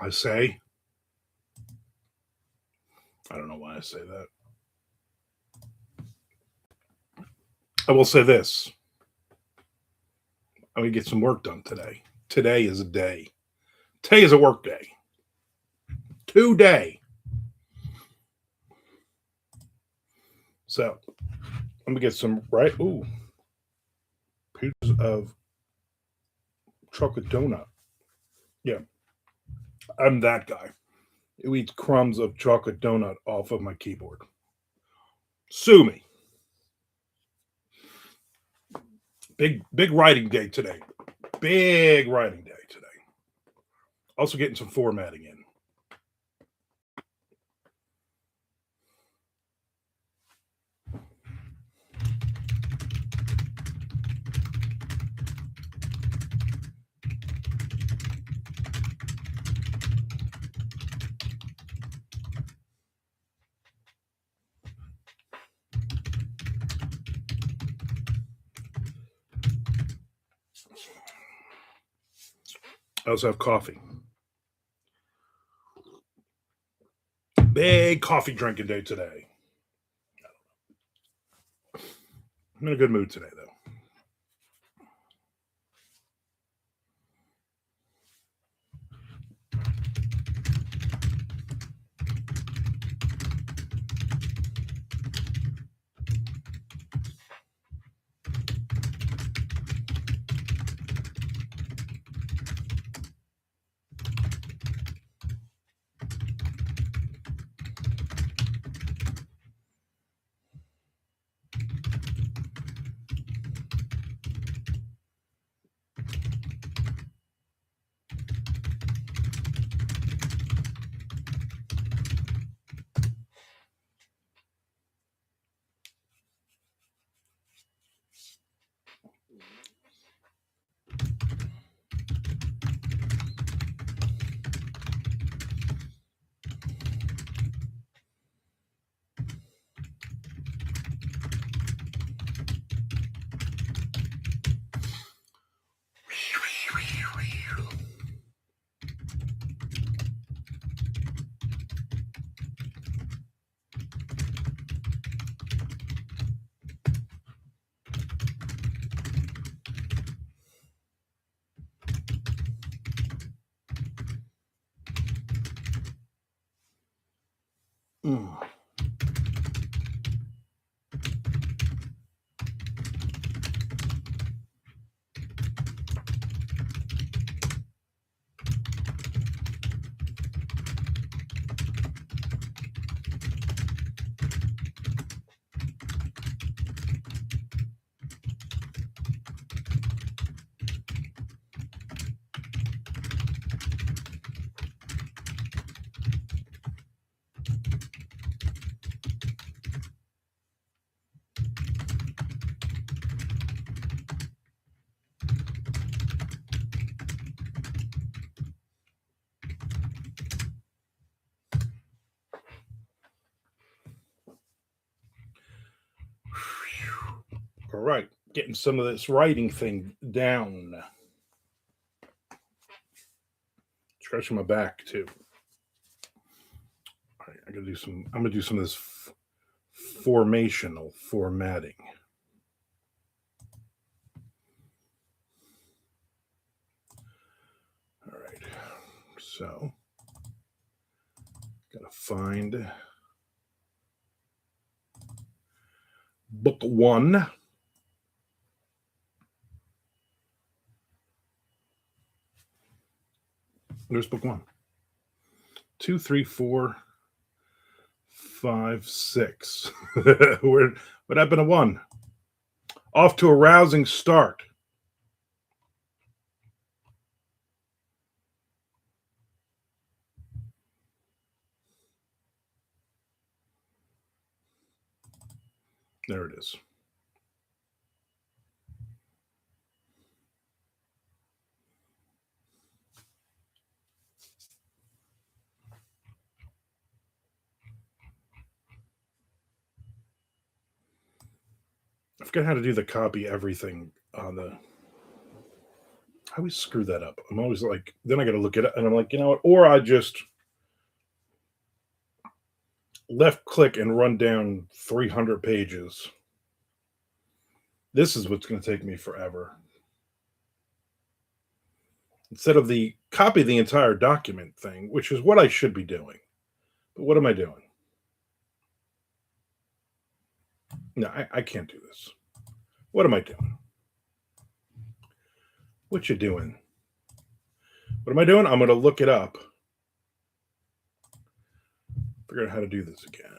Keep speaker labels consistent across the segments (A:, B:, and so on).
A: I say, I don't know why I say that. I will say this: I'm gonna get some work done today. Today is a day. Today is a work day. Today. So I'm gonna get some right. Ooh, pieces of chocolate donut. Yeah, I'm that guy who eats crumbs of chocolate donut off of my keyboard. Sue me. Big writing day today. Big writing day today. Also getting some formatting in. I also have coffee. Big coffee drinking day today. I'm in a good mood today, though. Mm. All right, getting some of this writing thing down. Scratching my back too. All right, I'm gonna do some of this formational formatting. All right, so gotta find book one. There's book one. Two, three, four, five, six. What happened to one? Off to a rousing start. There it is. I forget how to do the copy everything on the I always screw that up. I'm always like, then I got to look it up, and I'm like, you know what? Or I just left click and run down 300 pages. This is what's going to take me forever. Instead of the copy the entire document thing, which is what I should be doing. But what am I doing? No, I can't do this. What am I doing? What you doing? What am I doing? I'm going to look it up. Figure out how to do this again.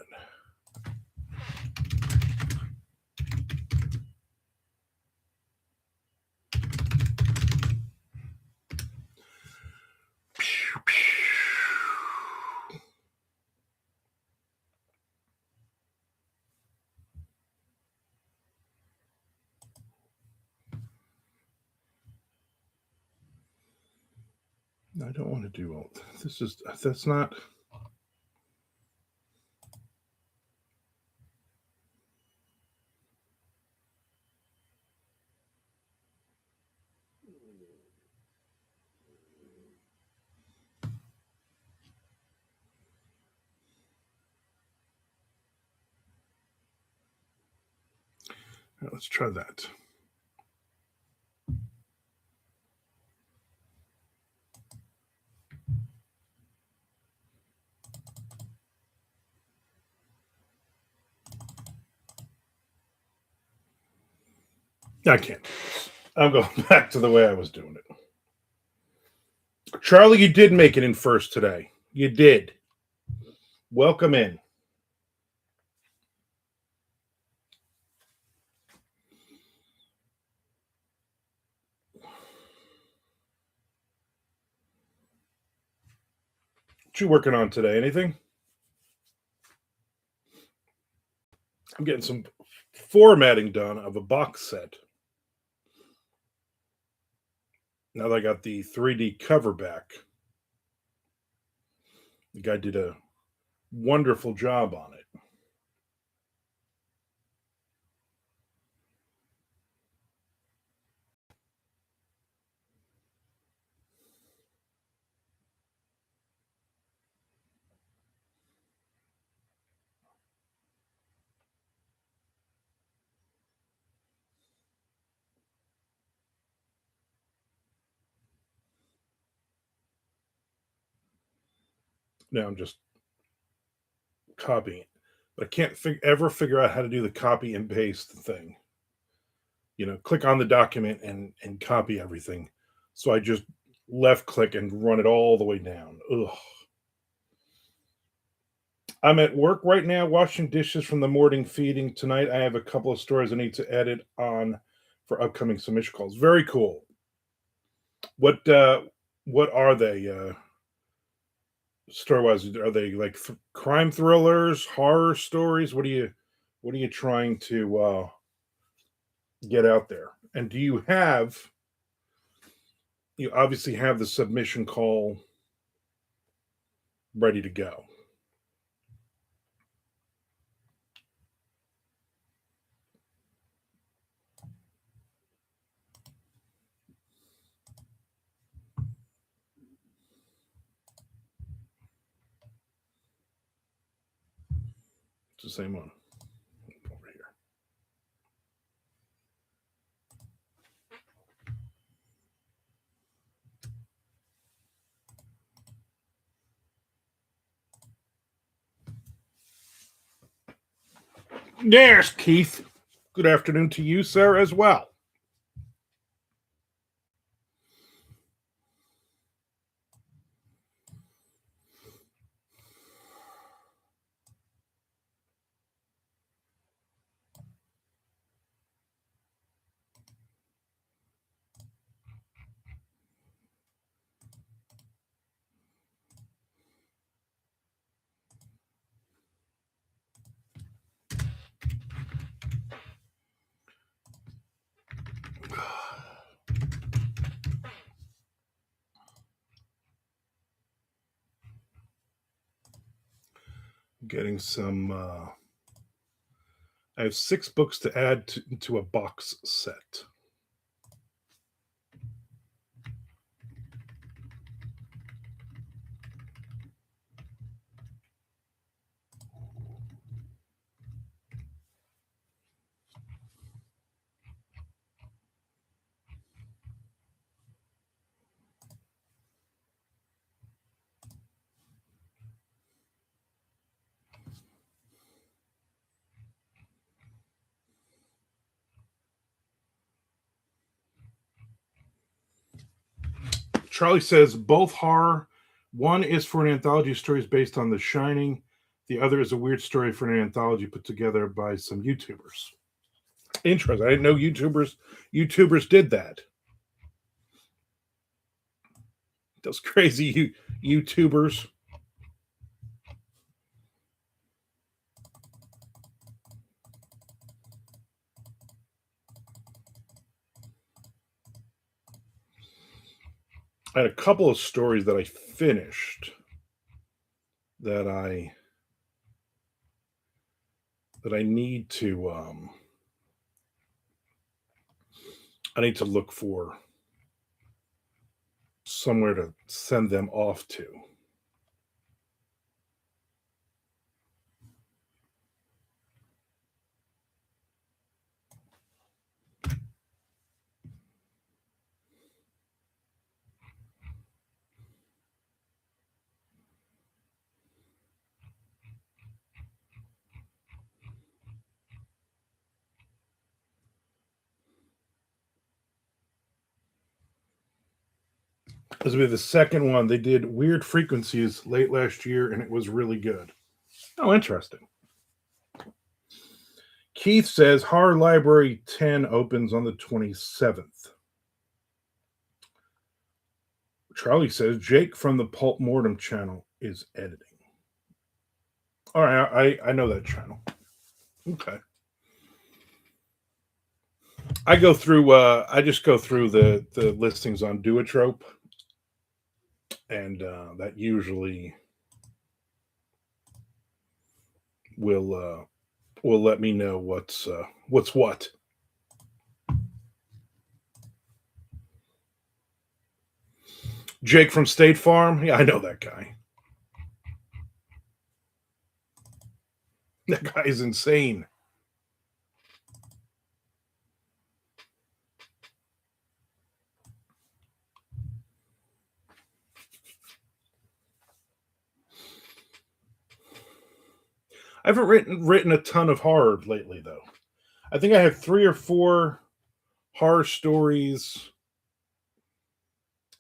A: I don't want to do all this. That's not. Right, let's try that. I can't do this. I'm going back to the way I was doing it. Charlie, you did make it in first today. You did. Welcome in. What you working on today? Anything? I'm getting some formatting done of a box set. Now that I got the 3D cover back, the guy did a wonderful job on it. Now I'm just copying it, but I can't ever figure out how to do the copy and paste thing. Click on the document and copy everything. So I just left click and run it all the way down. Ugh. I'm at work right now washing dishes from the morning feeding. Tonight I have a couple of stories I need to edit on for upcoming submission calls. Very cool. What are they? Story wise, are they like crime thrillers, horror stories? What are you trying to get out there? And do you obviously have the submission call ready to go? It's the same one over here. Yes, Keith. Good afternoon to you, sir, as well. Getting some. I have 6 books to add to a box set. Charlie says both horror. One is for an anthology of stories based on The Shining. The other is a weird story for an anthology put together by some YouTubers. Interesting. I didn't know YouTubers did that. Those crazy YouTubers. I had a couple of stories that I finished that I need to I need to look for somewhere to send them off to. This will be the second one. They did Weird Frequencies late last year, and it was really good. Oh, interesting. Keith says Horror Library 10 opens on the 27th. Charlie says Jake from the Pulp Mortem channel is editing. All right, I know that channel. Okay. I just go through the listings on Duotrope, and that usually will let me know what's what. Jake from State Farm, yeah, I know that guy. That guy is insane. I haven't written a ton of horror lately, though. I think I have 3 or 4 horror stories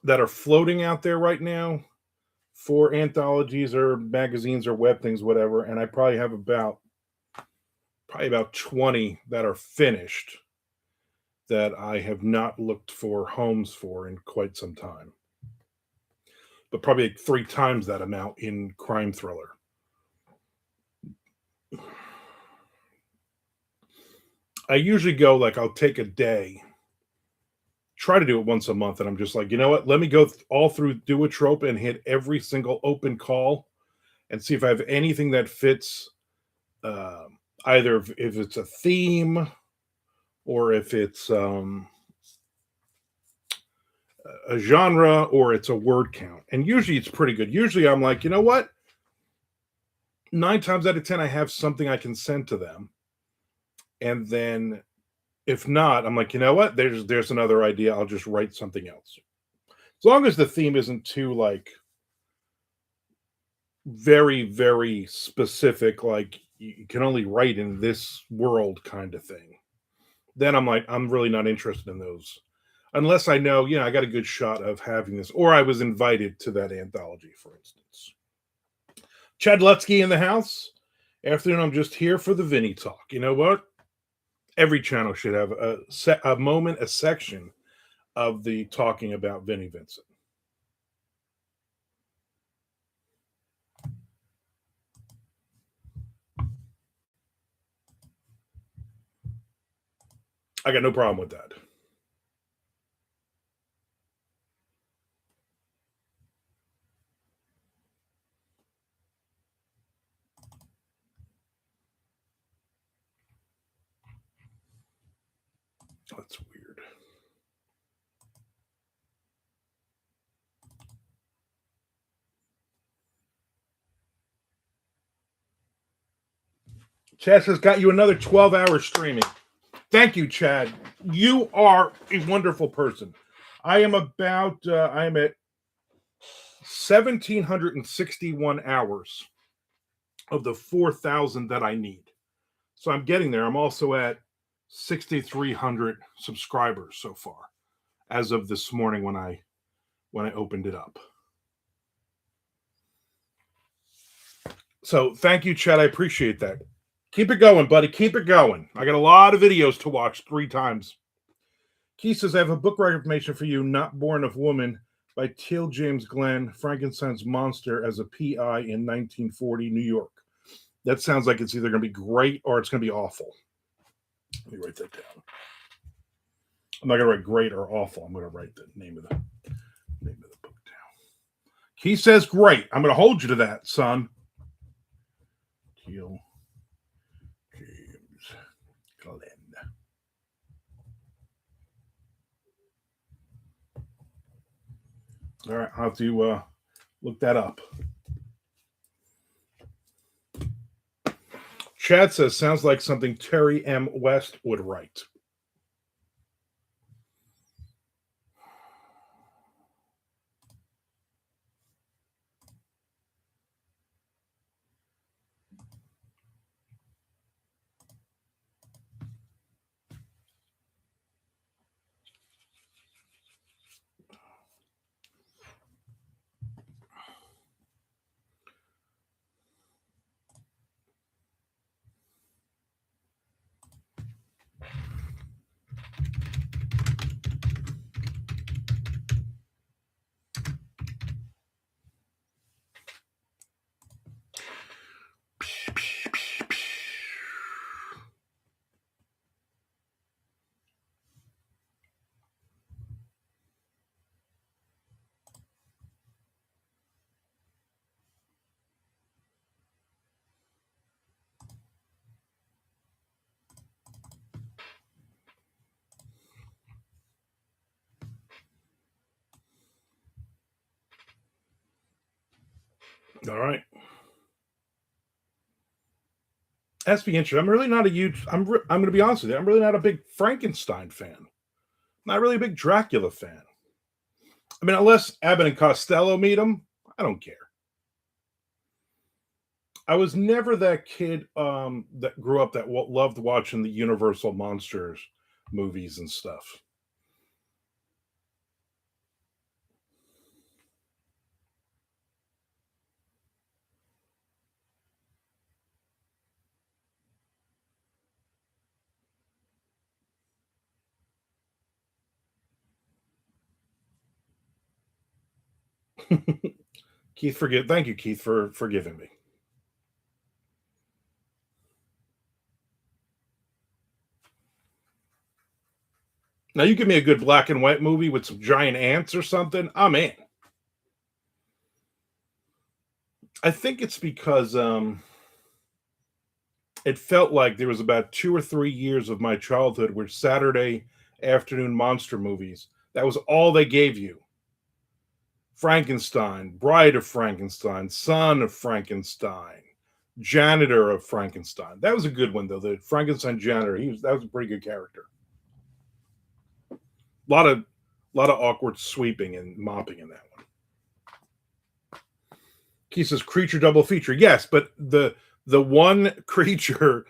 A: that are floating out there right now for anthologies or magazines or web things, whatever. And I probably have about 20 that are finished that I have not looked for homes for in quite some time. But probably like 3 times that amount in crime thriller. I usually go like I'll take a day, try to do it once a month, and I'm just like, you know what? Let me go all through Duotrope and hit every single open call and see if I have anything that fits. Either if it's a theme or if it's a genre or it's a word count. And usually it's pretty good. Usually I'm like, you know what? 9 times out of 10, I have something I can send to them. And then if not, I'm like, you know what? There's another idea. I'll just write something else. As long as the theme isn't too like very, very specific, like you can only write in this world kind of thing. Then I'm like, I'm really not interested in those. Unless I know, I got a good shot of having this, or I was invited to that anthology, for instance. Chad Lutsky in the house. Afternoon, I'm just here for the Vinny talk. You know what? Every channel should have a moment, a section of the talking about Vinny Vincent. I got no problem with that. That's weird. Chad has got you another 12 hours streaming. Thank you, Chad. You are a wonderful person. I am at 1,761 hours of the 4,000 that I need. So I'm getting there. I'm also at 6,300 subscribers so far as of this morning when I when I opened it up. So thank you, Chad. I appreciate that. Keep it going, buddy. Keep it going. I got a lot of videos to watch 3 times. Keith says, I have a book recommendation for you, Not Born of Woman by Teal James Glenn, Frankenstein's monster as a PI in 1940 New York. That sounds like it's either going to be great or it's going to be awful. Let me write that down. I'm not going to write great or awful. I'm going to write the name of the book down. Keith says, great. I'm going to hold you to that, son. Teal James Glenn. All right, I'll have to look that up. Chad says, sounds like something Terry M. West would write. All right. That's be interesting. I'm really not a huge. I'm going to be honest with you. I'm really not a big Frankenstein fan. Not really a big Dracula fan. I mean, unless Abbott and Costello meet him, I don't care. I was never that kid that grew up that loved watching the Universal Monsters movies and stuff. Keith, thank you, Keith, for forgiving me. Now you give me a good black and white movie with some giant ants or something, I'm in. I think it's because it felt like there was about 2 or 3 years of my childhood where Saturday afternoon monster movies, that was all they gave you. Frankenstein, Bride of Frankenstein, Son of Frankenstein, Janitor of Frankenstein. That was a good one though. The Frankenstein janitor, that was a pretty good character. A lot of awkward sweeping and mopping in that one. He says creature double feature. Yes, but the one creature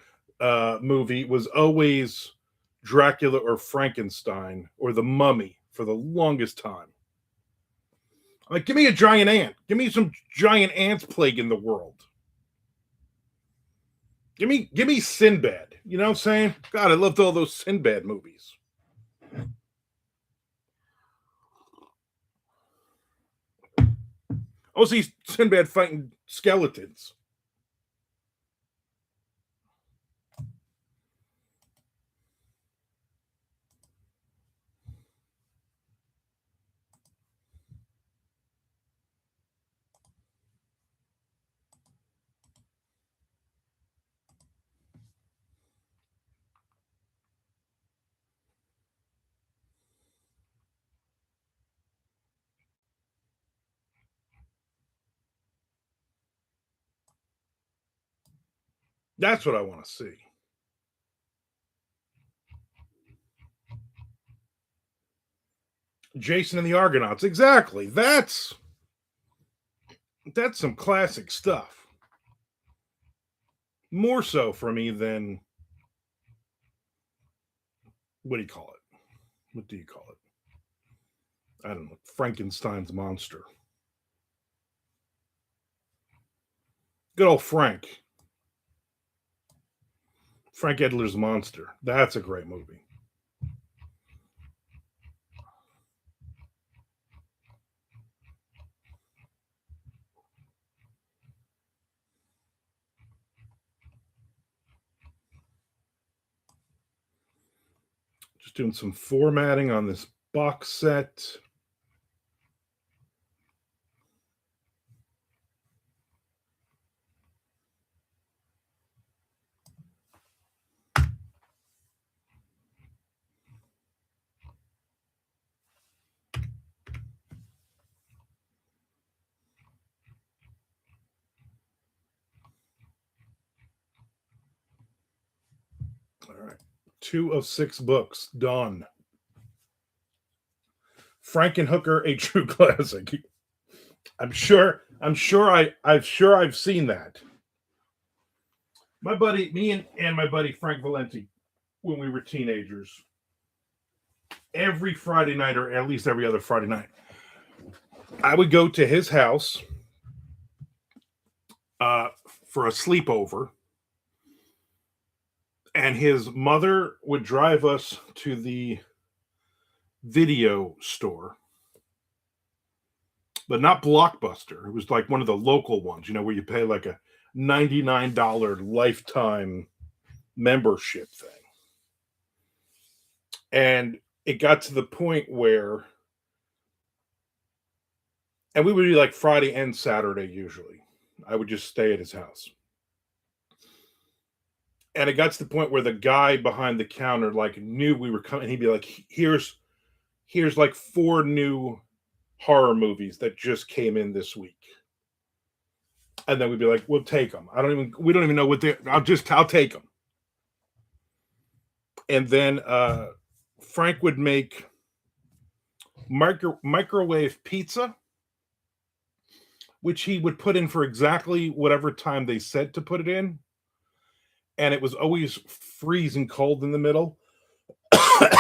A: movie was always Dracula or Frankenstein or the Mummy for the longest time. Like, give me a giant ant. Give me some giant ants plaguing the world. Give me Sinbad. You know what I'm saying? God, I loved all those Sinbad movies. I want to see Sinbad fighting skeletons. That's what I want to see. Jason and the Argonauts. Exactly. That's some classic stuff. More so for me than what do you call it? What do you call it? I don't know, Frankenstein's monster. Good old Frank Edler's monster. That's a great movie. Just doing some formatting on this box set. All right. 2 of 6 books done. Frankenhooker, a true classic. I'm sure I've seen that. My buddy, me and my buddy Frank Valenti, when we were teenagers, every Friday night, or at least every other Friday night, I would go to his house uh, for a sleepover, and his mother would drive us to the video store, but not Blockbuster. It was like one of the local ones, where you pay like a $99 lifetime membership thing. And it got to the point where, and we would be like Friday and Saturday usually. I would just stay at his house. And it got to the point where the guy behind the counter like knew we were coming. He'd be like, here's like 4 new horror movies that just came in this week. And then we'd be like, we'll take them. We don't even know what they're, I'll take them. And then Frank would make microwave pizza, which he would put in for exactly whatever time they said to put it in. And it was always freezing cold in the middle.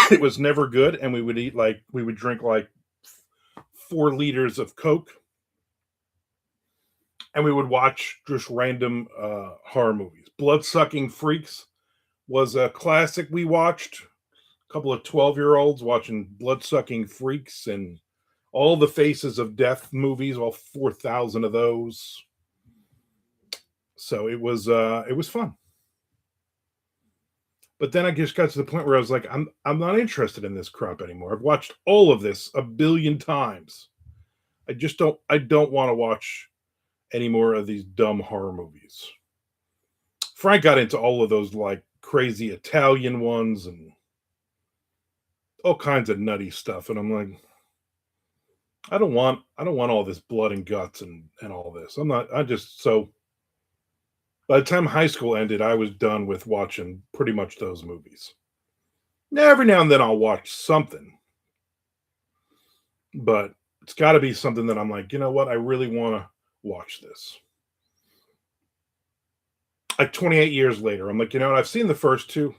A: It was never good. And we would drink like 4 liters of Coke. And we would watch just random horror movies. Blood-Sucking Freaks was a classic we watched. A couple of 12-year-olds watching Blood-Sucking Freaks and all the Faces of Death movies, all 4,000 of those. So it was fun. But then I just got to the point where I was like, I'm not interested in this crap anymore. I've watched all of this a billion times. I don't want to watch any more of these dumb horror movies. Frank got into all of those like crazy Italian ones and all kinds of nutty stuff. And I'm like, I don't want all this blood and guts and all this. So by the time high school ended, I was done with watching pretty much those movies. Now, every now and then I'll watch something, but it's got to be something that I'm like, you know what? I really want to watch this. Like 28 years later, I'm like, you know what? I've seen the first 2.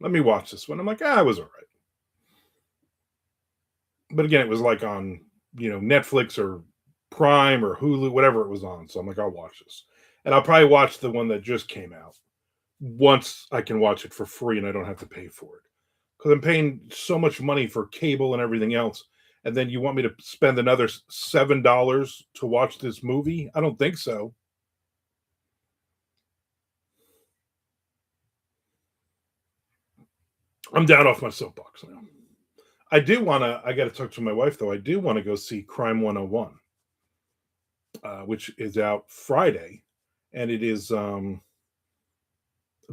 A: Let me watch this one. I'm like, it was all right. But again, it was like on, Netflix or Prime or Hulu, whatever it was on. So I'm like, I'll watch this. And I'll probably watch the one that just came out once I can watch it for free and I don't have to pay for it. Because I'm paying so much money for cable and everything else. And then you want me to spend another $7 to watch this movie? I don't think so. I'm down off my soapbox now. I got to talk to my wife though. I do want to go see Crime 101, which is out Friday. And it is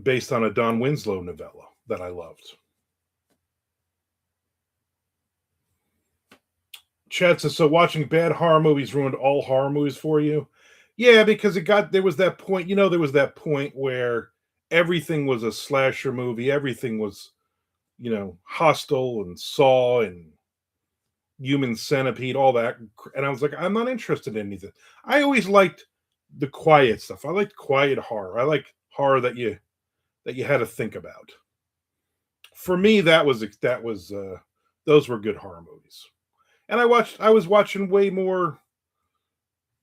A: based on a Don Winslow novella that I loved. Chad says, so watching bad horror movies ruined all horror movies for you? Yeah, because there was that point, there was that point where everything was a slasher movie. Everything was, Hostel and Saw and Human Centipede, all that. And I was like, I'm not interested in anything. I always liked the quiet stuff. I liked quiet horror. I like horror that you had to think about. For me, those were good horror movies. And I was watching way more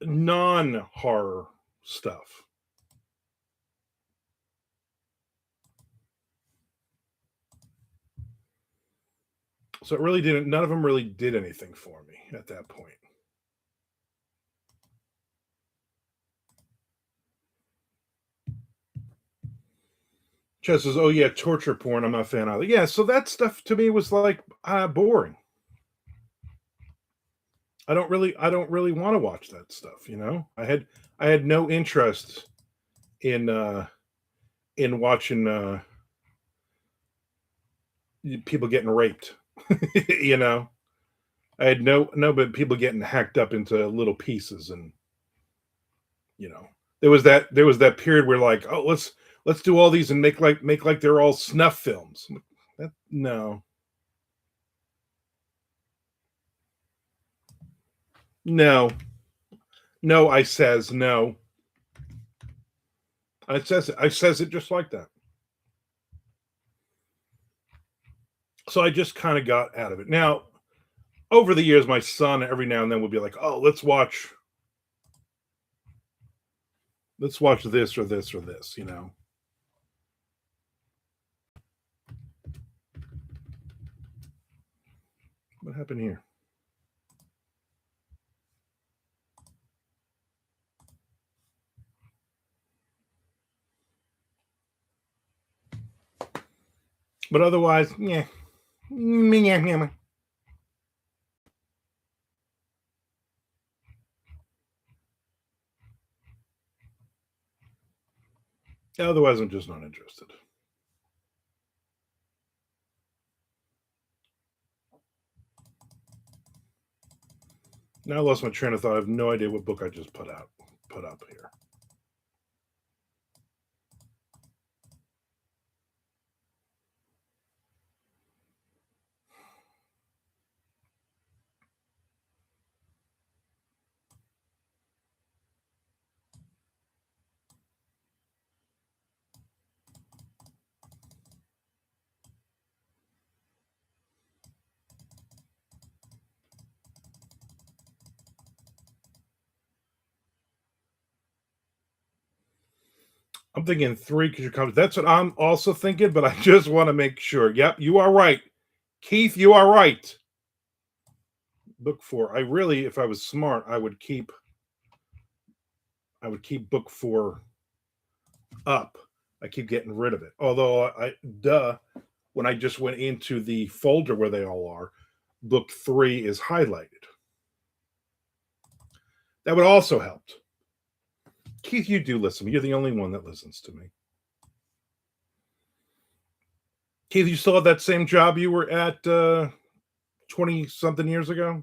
A: non-horror stuff. So it really didn't none of them really did anything for me at that point. Chess says, "Oh yeah, torture porn. I'm not a fan of it." Yeah, so that stuff to me was like boring. I don't really want to watch that stuff. I had no interest in watching people getting raped. you know, I had but people getting hacked up into little pieces, and you know, there was that period where like, oh, let's do all these and make like they're all snuff films. No, no, no. I says no. I says it just like that. So I just kind of got out of it. Now, over the years, my son every now and then would be like, "Oh, let's watch this or this or this." What happened here? But otherwise, yeah. Otherwise, I'm just not interested. Now I lost my train of thought. I have no idea what book I just put up here. I'm thinking three because you're coming. That's what I'm also thinking, but I just want to make sure. Yep, you are right. Keith, you are right. Book four. I really, if I was smart, I would keep book four up. I keep getting rid of it. Although when I just went into the folder where they all are, book three is highlighted. That would also help. Keith, you do listen. You're the only one that listens to me. Keith, you still have that same job you were at 20 something years ago?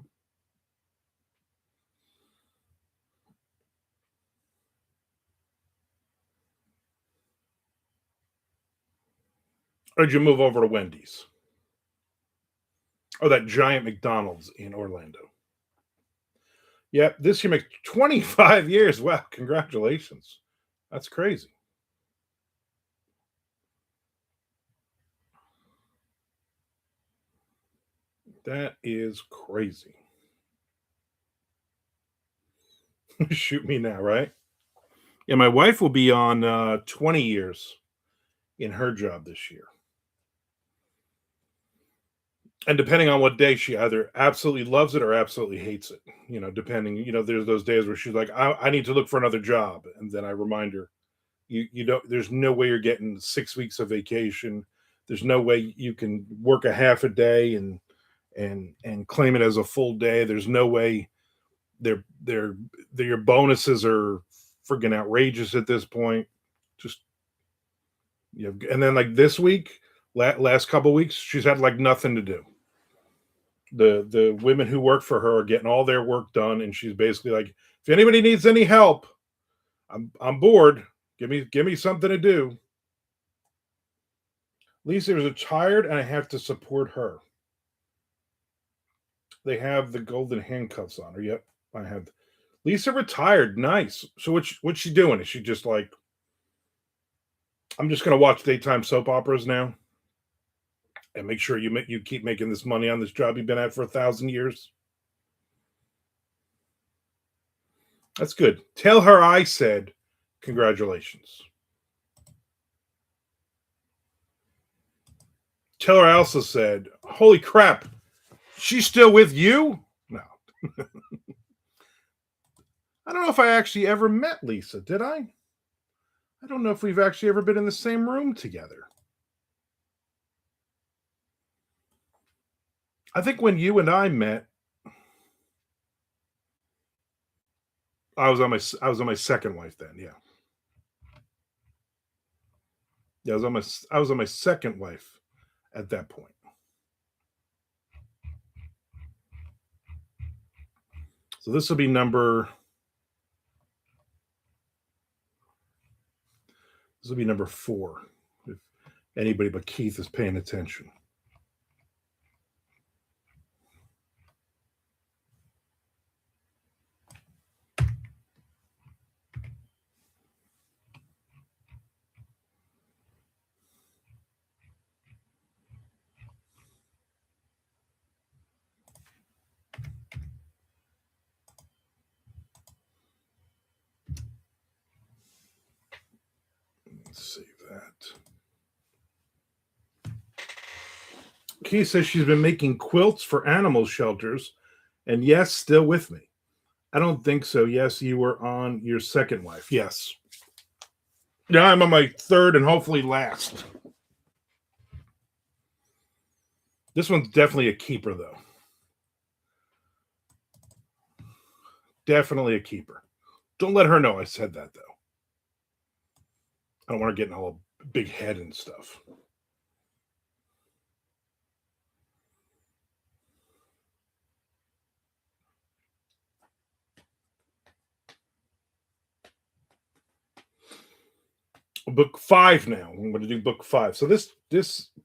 A: Or did you move over to Wendy's? Or that giant McDonald's in Orlando? Yep, this year makes 25 years. Wow, congratulations. That's crazy. That is crazy. Shoot me now, right? Yeah, my wife will be on 20 years in her job this year. And depending on what day, she either absolutely loves it or absolutely hates it. Depending, there's those days where she's like, I need to look for another job. And then I remind her, you don't, there's no way you're getting 6 weeks of vacation. There's no way you can work a half a day and claim it as a full day. There's no way they're your bonuses are freaking outrageous at this point. Just and then like this week, last couple weeks, she's had like nothing to do. The women who work for her are getting all their work done, and she's basically like, if anybody needs any help, I'm bored. Give me something to do. Lisa is retired, and I have to support her. They have the golden handcuffs on her. Yep, I have. Lisa retired. Nice. So what's she doing? Is she just like, I'm just gonna watch daytime soap operas now and make sure you keep making this money on this job you've been at for 1,000 years? That's good. Tell her I said congratulations. Tell her I also said, holy crap, she's still with you? No. I don't know if I actually ever met Lisa, did I? I don't know if we've actually ever been in the same room together. I think when you and I met, I was on my second wife then. Yeah, yeah. I was on my second wife at that point. So this will be number 4. If anybody but Keith is paying attention. Let's save that. Keith says she's been making quilts for animal shelters, and yes, still with me. I don't think so. Yes, you were on your second wife. Yes. Yeah, I'm on my third and hopefully last. This one's definitely a keeper, though. Definitely a keeper. Don't let her know I said that, though. I don't want her getting all big head and stuff. Book 5 now. I'm going to do book 5. So this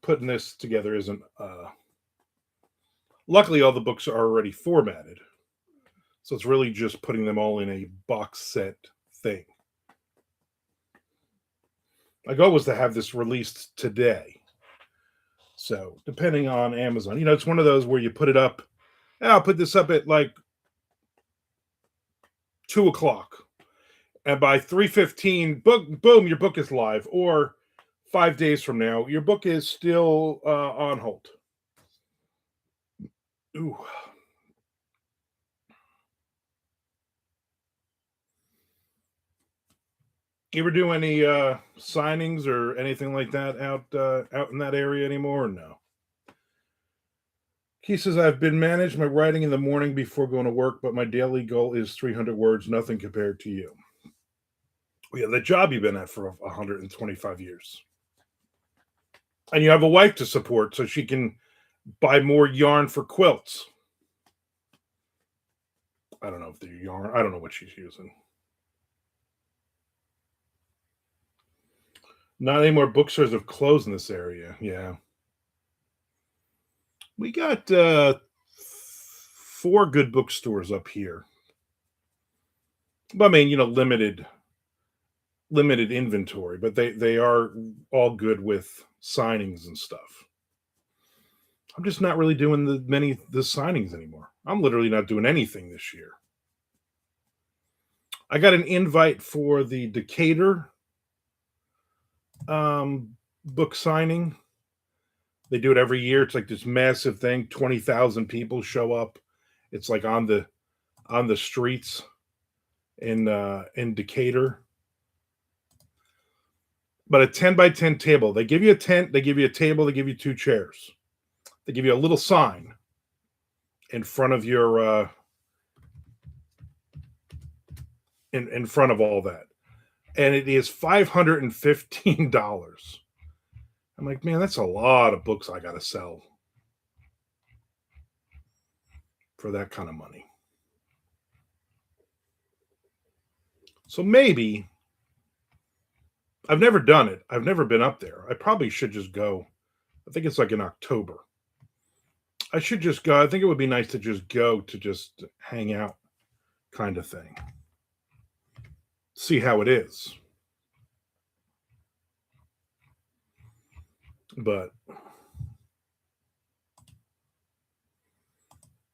A: putting this together isn't. Luckily, all the books are already formatted, so it's really just putting them all in a box set thing. My goal was to have this released today. So depending on Amazon, it's one of those where you put it up. I'll put this up at like 2 o'clock, and by 3:15, boom, your book is live. Or 5 days from now, your book is still on hold. Ooh. You ever do any signings or anything like that out in that area anymore? Or no? He says I've been managed my writing in the morning before going to work, but my daily goal is 300 words. Nothing compared to you. Well, yeah, the job you've been at for 125 years, and you have a wife to support, so she can buy more yarn for quilts. I don't know if they're yarn. I don't know what she's using. Not any more bookstores have closed in this area. Yeah. We got 4 good bookstores up here. But I mean, limited inventory, but they are all good with signings and stuff. I'm just not really doing the signings anymore. I'm literally not doing anything this year. I got an invite for the Decatur book signing. They do it every year. It's like this massive thing. 20,000 people show up. It's like on the streets in Decatur. But a 10 by 10 table. They give you a tent, they give you a table, they give you 2 chairs. They give you a little sign in front of your in front of all that. And it is $515. I'm like, man, that's a lot of books I gotta sell for that kind of money. So maybe I've never done it. I've never been up there. I probably should just go. I think it's like in October. I should just go. I think it would be nice to just go to just hang out kind of thing. See how it is. But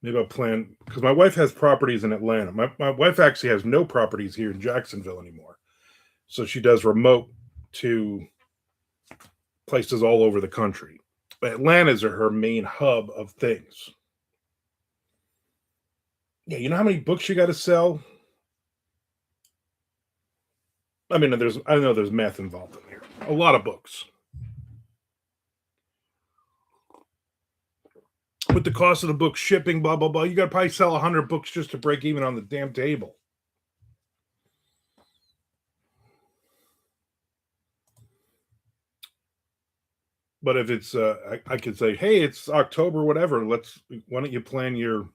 A: Maybe I'll plan because my wife has properties in Atlanta. My wife actually has no properties here in Jacksonville anymore. So she does remote to places all over the country. But Atlanta's are her main hub of things. Yeah, you know how many books you got to sell? I mean, I know there's math involved in here. A lot of books. With the cost of the book, shipping, blah blah blah, you got to probably sell 100 books just to break even on the damn table. But if it's, I could say, hey, it's October, whatever. Why don't you plan your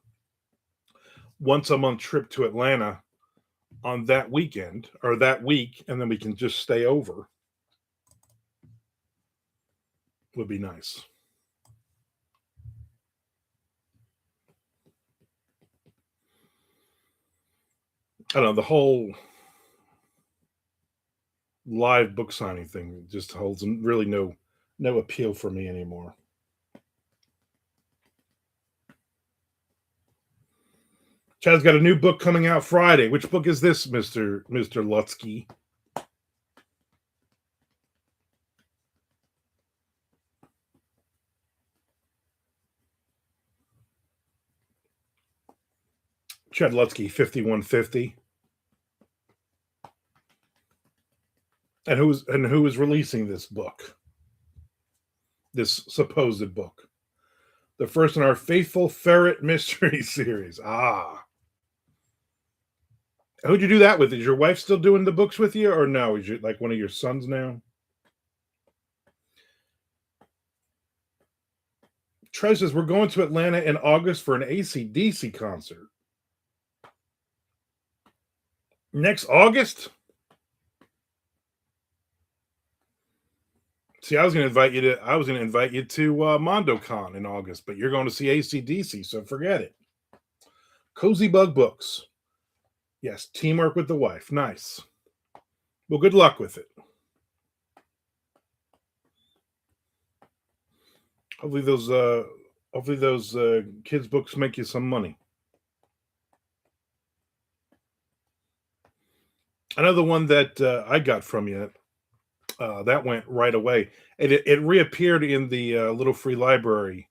A: once a month trip to Atlanta on that weekend or that week, and then we can just stay over. Would be nice. I don't know, the whole live book signing thing just holds really no appeal for me anymore. Chad's got a new book coming out Friday. Which book is this, Mister Lutsky? Chad Lutsky, 5150. And who is releasing this book? This supposed book. The first in our Faithful Ferret Mystery series. Ah. Who'd you do that with? Is your wife still doing the books with you, or no? Is you like one of your sons now? Trey says we're going to Atlanta in August for an AC/DC concert. Next August? See, I was going to invite you to MondoCon in August, but you're going to see AC/DC, so forget it. Cozy Bug Books. Yes, teamwork with the wife. Nice. Well, good luck with it. Hopefully those kids books make you some money. Another one that I got from you that went right away. It reappeared in the little free library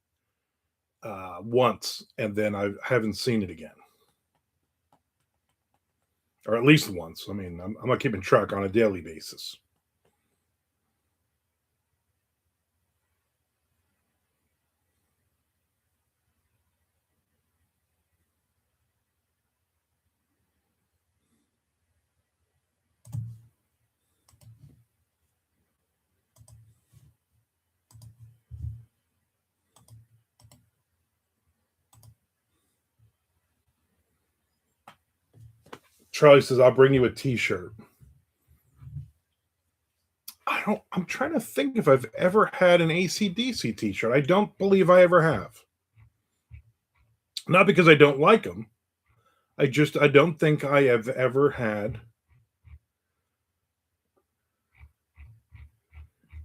A: once, and then I haven't seen it again, or at least once. I mean, I'm not keeping track on a daily basis. Charlie says, "I'll bring you a T-shirt." I'm trying to think if I've ever had an AC/DC T-shirt. I don't believe I ever have. Not because I don't like them. I don't think I have ever had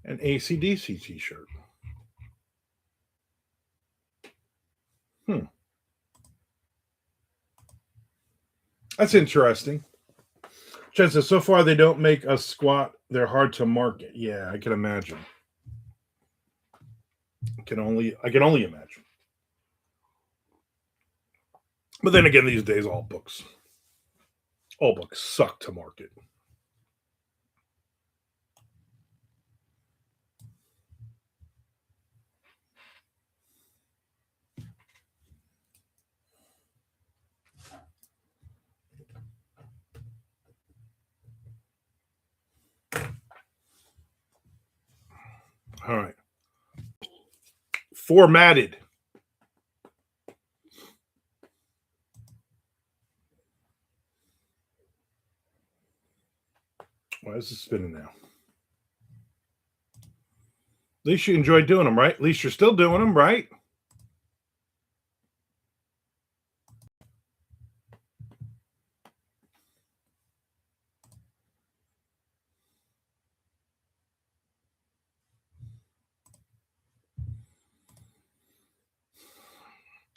A: an AC/DC T-shirt. Hmm. That's interesting. Chen says, so far they don't make us squat. They're hard to market. Yeah, I can imagine. I can only imagine. But then again, these days all books suck to market. All right. Formatted. Why is it spinning now? At least you enjoy doing them, right? At least you're still doing them, right?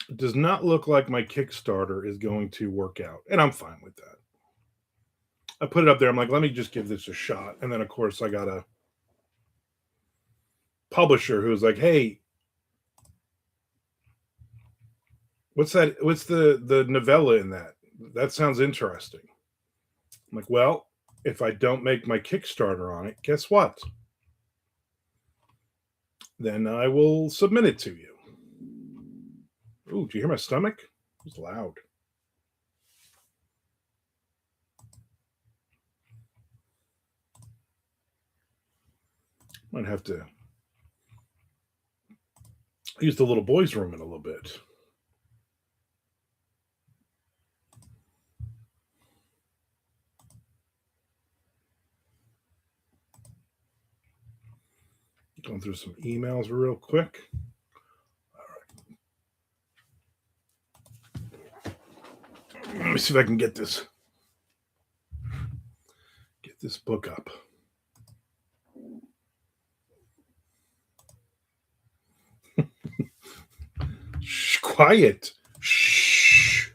A: It does not look like my Kickstarter is going to work out, and I'm fine with that. I put it up there. I'm like, let me just give this a shot. And then, of course, I got a publisher who's like, hey, what's that? What's the novella in that? That sounds interesting. I'm like, well, if I don't make my Kickstarter on it, guess what? Then I will submit it to you. Ooh, do you hear my stomach? It's loud. Might have to use the little boys' room in a little bit. Going through some emails real quick. Let me see if I can get this book up. Shh, quiet. Shh.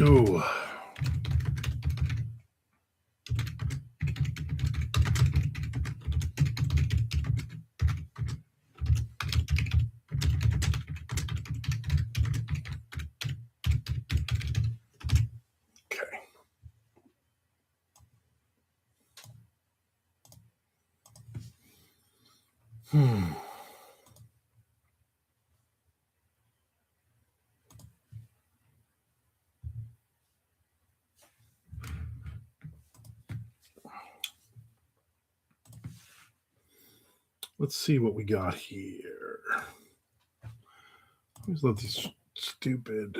A: Ooh. Okay. Hmm. Let's see what we got here. I always love these stupid.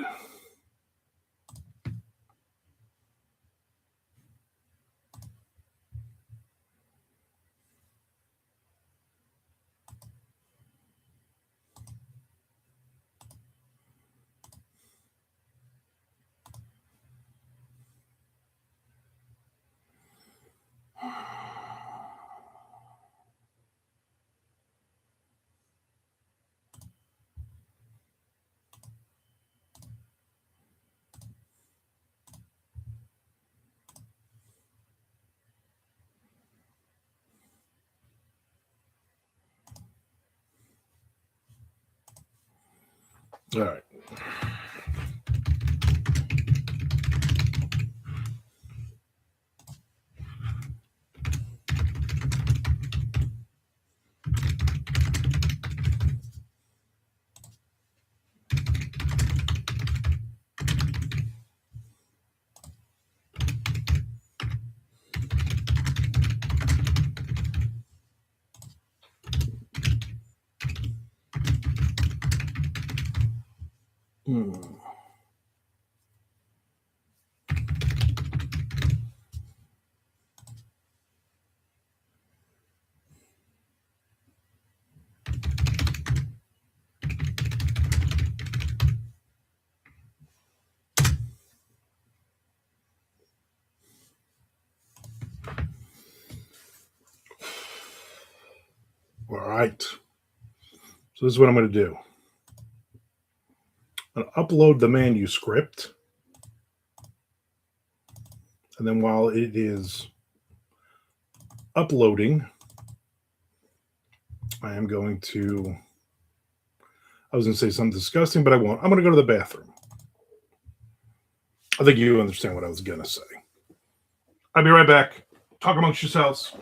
A: All right. Hmm. All right. So this is what I'm going to do. I'm going to upload the manuscript, and then while it is uploading, I am going to. I was going to say something disgusting, but I won't. I'm going to go to the bathroom. I think you understand what I was going to say. I'll be right back. Talk amongst yourselves.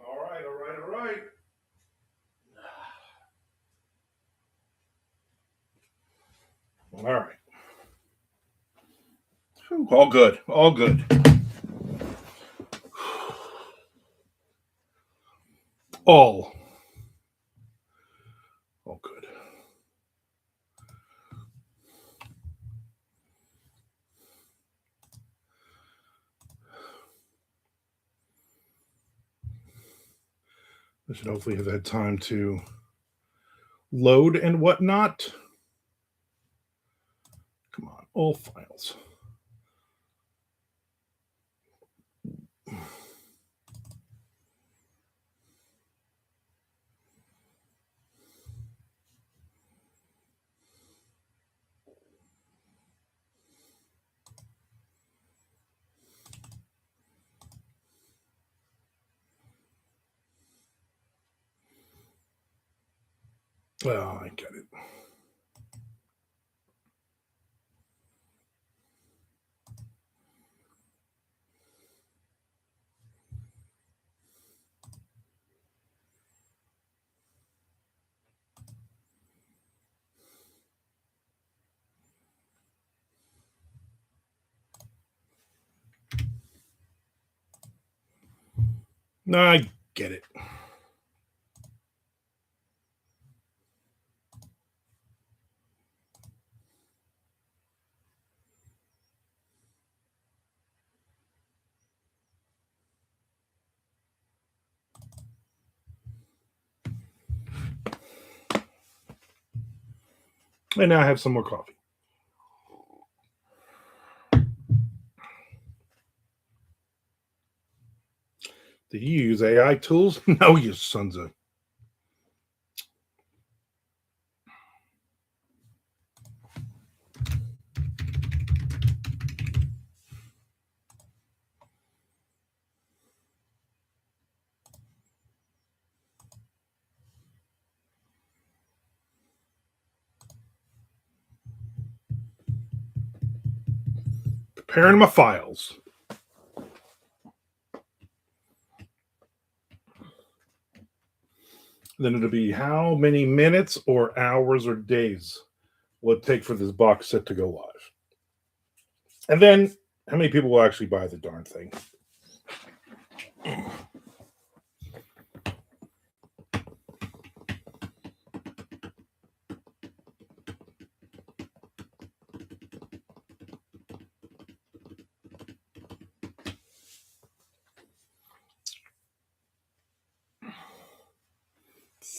A: All right, all right, all right. All right. All good. All good. All. All good. I should hopefully have had time to load and whatnot. Come on, all files. Oh, I get it. No, I get it. And now I have some more coffee. Do you use AI tools? No, you sons of. Preparing my files. Then it'll be how many minutes or hours or days will it take for this box set to go live? And then how many people will actually buy the darn thing?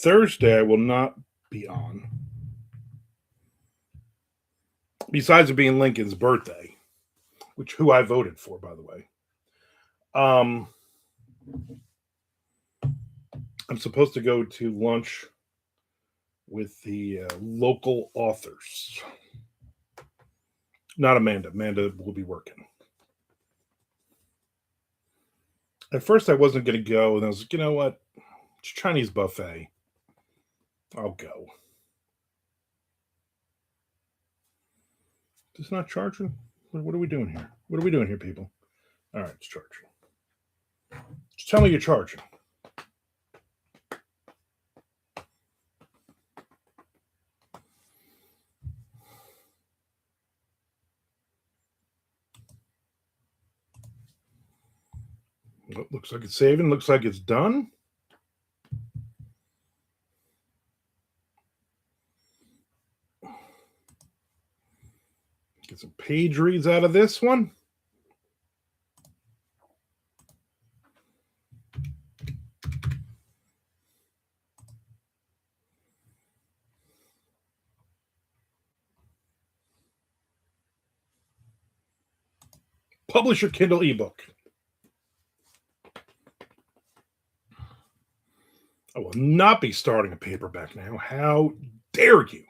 A: Thursday I will not be on. Besides it being Lincoln's birthday, which who I voted for, by the way. Um, I'm supposed to go to lunch with the local authors. Not Amanda. Amanda will be working. At first, I wasn't going to go, and I was like, you know what? It's Chinese buffet. I'll go. It's not charging. What are we doing here? What are we doing here, people? All right, it's charging. Just tell me you're charging. Oh, looks like it's saving. Looks like it's done. Get some page reads out of this one. Publish your Kindle ebook. I will not be starting a paperback now. How dare you?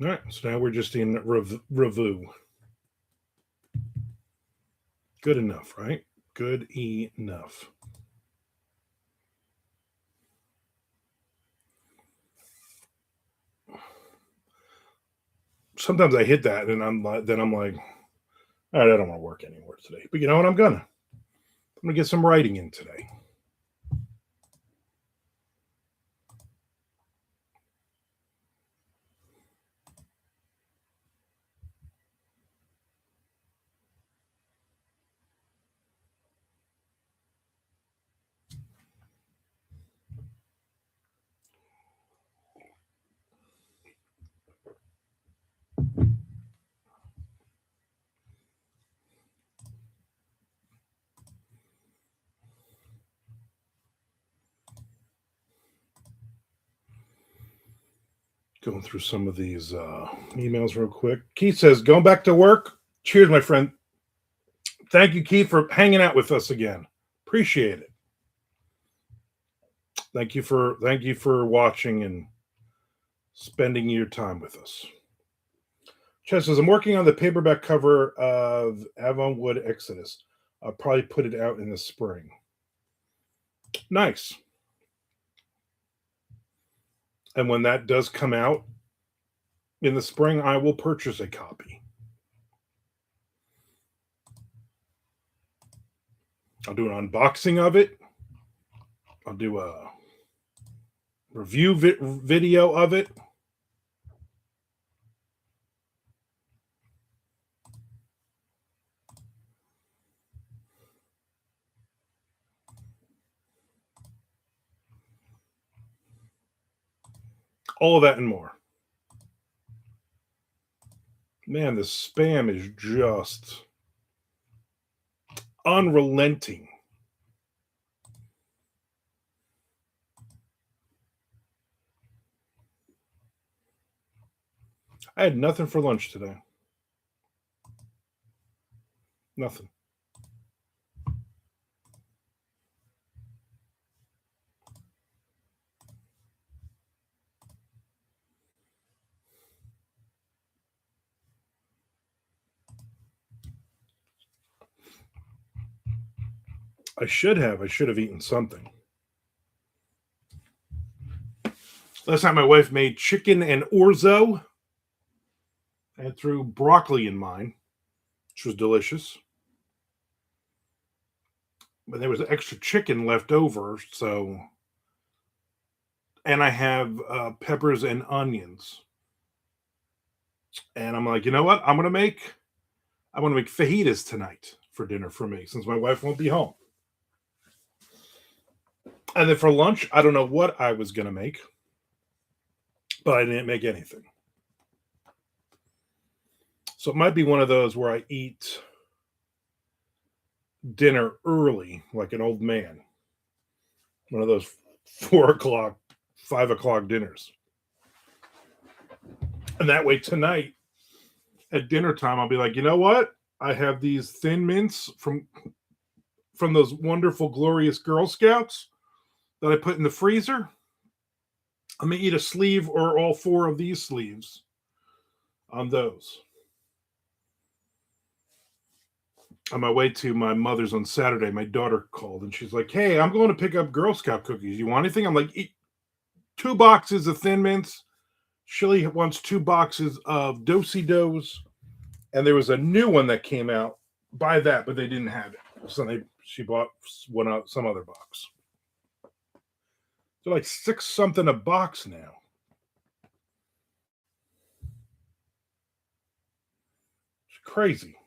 A: All right, so now we're just in review. Good enough, right? Good enough. Sometimes I hit that, and I'm like, all right, I don't want to work anymore today. But you know what? I'm gonna get some writing in today. Going through some of these emails real quick. Keith says, going back to work. Cheers, my friend. Thank you, Keith, for hanging out with us again. Appreciate it. Thank you for watching and spending your time with us. Chess says, I'm working on the paperback cover of Avonwood Exodus. I'll probably put it out in the spring. Nice. And when that does come out in the spring, I will purchase a copy. I'll do an unboxing of it. I'll do a review video of it. All of that and more. Man, the spam is just unrelenting. I had nothing for lunch today. Nothing. I should have eaten something. Last night my wife made chicken and orzo. I threw broccoli in mine, which was delicious. But there was extra chicken left over, so. And I have peppers and onions. And I'm like, you know what? I'm gonna make fajitas tonight for dinner for me, since my wife won't be home. And then for lunch, I don't know what I was gonna make, but I didn't make anything. So it might be one of those where I eat dinner early, like an old man. One of those 4 o'clock, 5 o'clock dinners. And that way tonight at dinner time, I'll be like, you know what? I have these Thin Mints from those wonderful, glorious Girl Scouts that I put in the freezer. I'm going to eat a sleeve or all 4 of these sleeves on those. On my way to my mother's on Saturday, my daughter called and she's like, hey, I'm going to pick up Girl Scout cookies. You want anything? I'm like, eat 2 boxes of Thin Mints. Shilly wants 2 boxes of Do-si-dos. And there was a new one that came out. Buy that, but they didn't have it. So she bought one out, some other box. They're like 6 something a box now. It's crazy.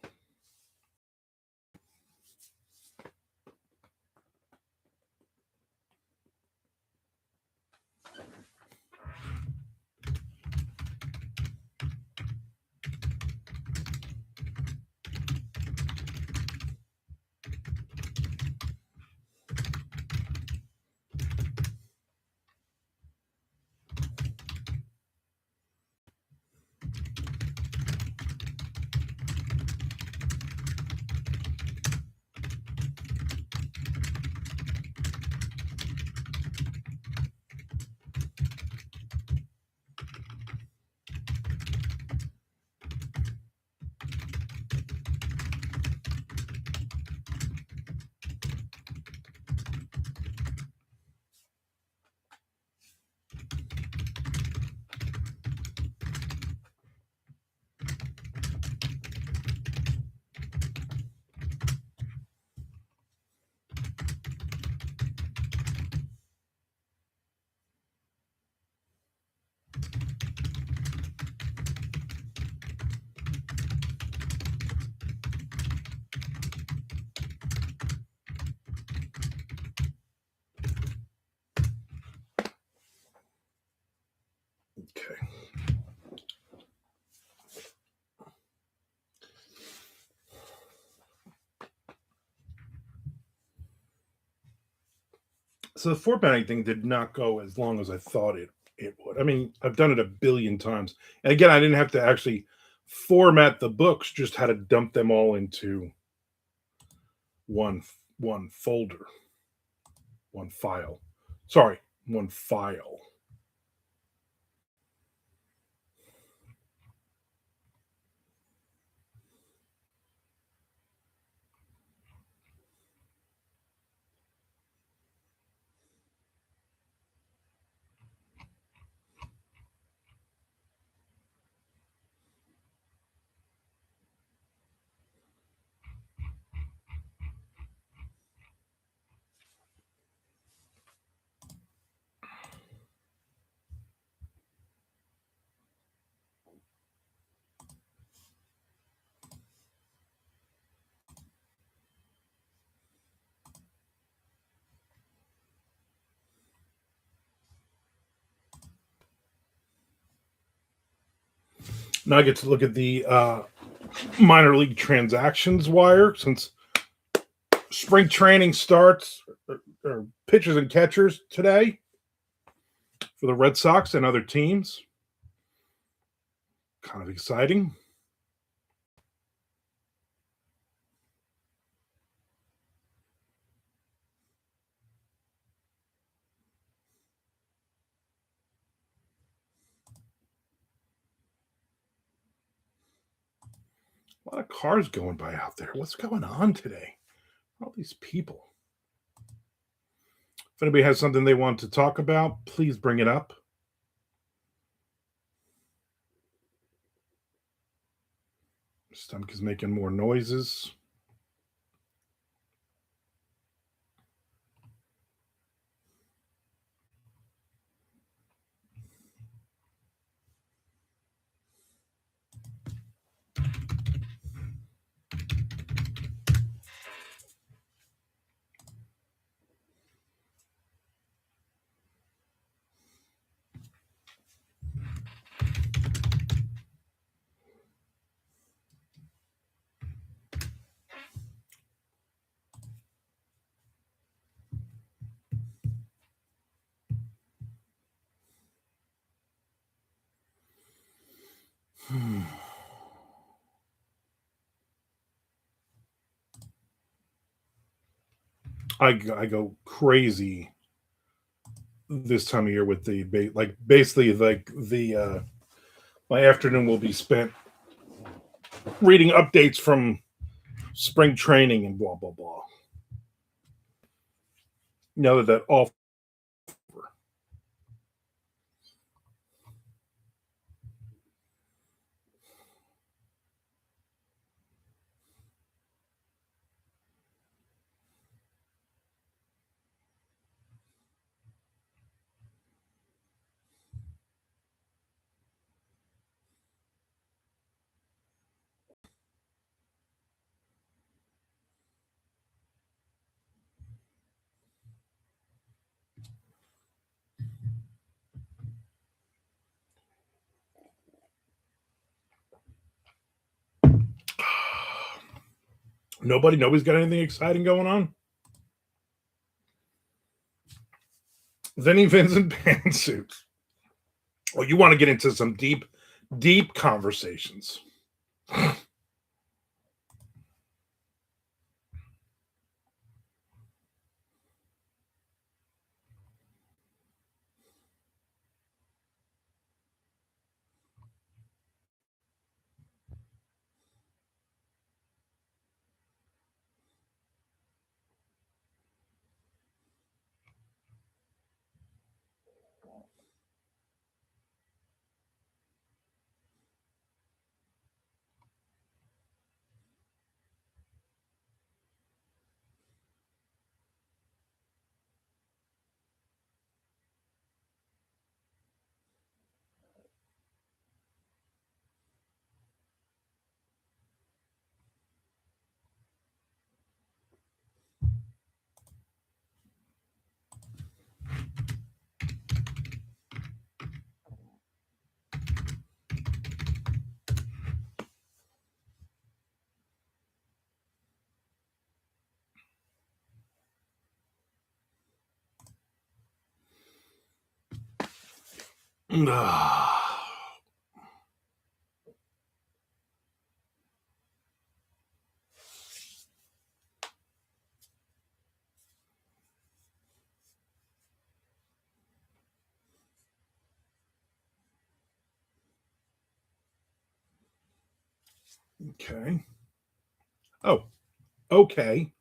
A: Okay. So the formatting thing did not go as long as I thought it would. I mean, I've done it a billion times. And again, I didn't have to actually format the books, just had to dump them all into one folder, one file. Sorry, one file. Now I get to look at the minor league transactions wire since spring training starts, or pitchers and catchers today for the Red Sox and other teams. Kind of exciting. A lot of cars going by out there. What's going on today? All these people. If anybody has something they want to talk about, please bring it up. Stomach is making more noises. I go crazy this time of year with the like basically like the my afternoon will be spent reading updates from spring training and blah blah blah. Now that all nobody's got anything exciting going on. Vinny Vincent pantsuits. Well, you want to get into some deep conversations. Okay. Oh, okay.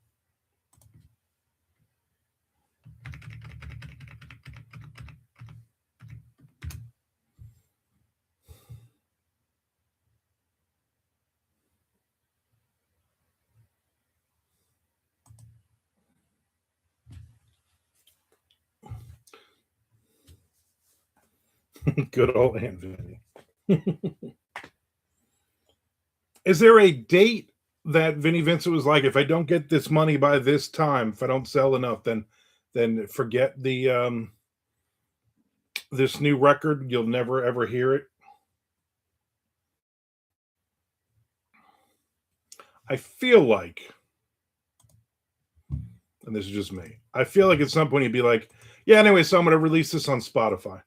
A: Good old Aunt Vinny. Is there a date that Vinnie Vincent was like, if I don't get this money by this time, if I don't sell enough, then forget the this new record. You'll never ever hear it. I feel like, and this is just me, I feel like at some point he'd be like, yeah, anyway, so I'm gonna release this on Spotify.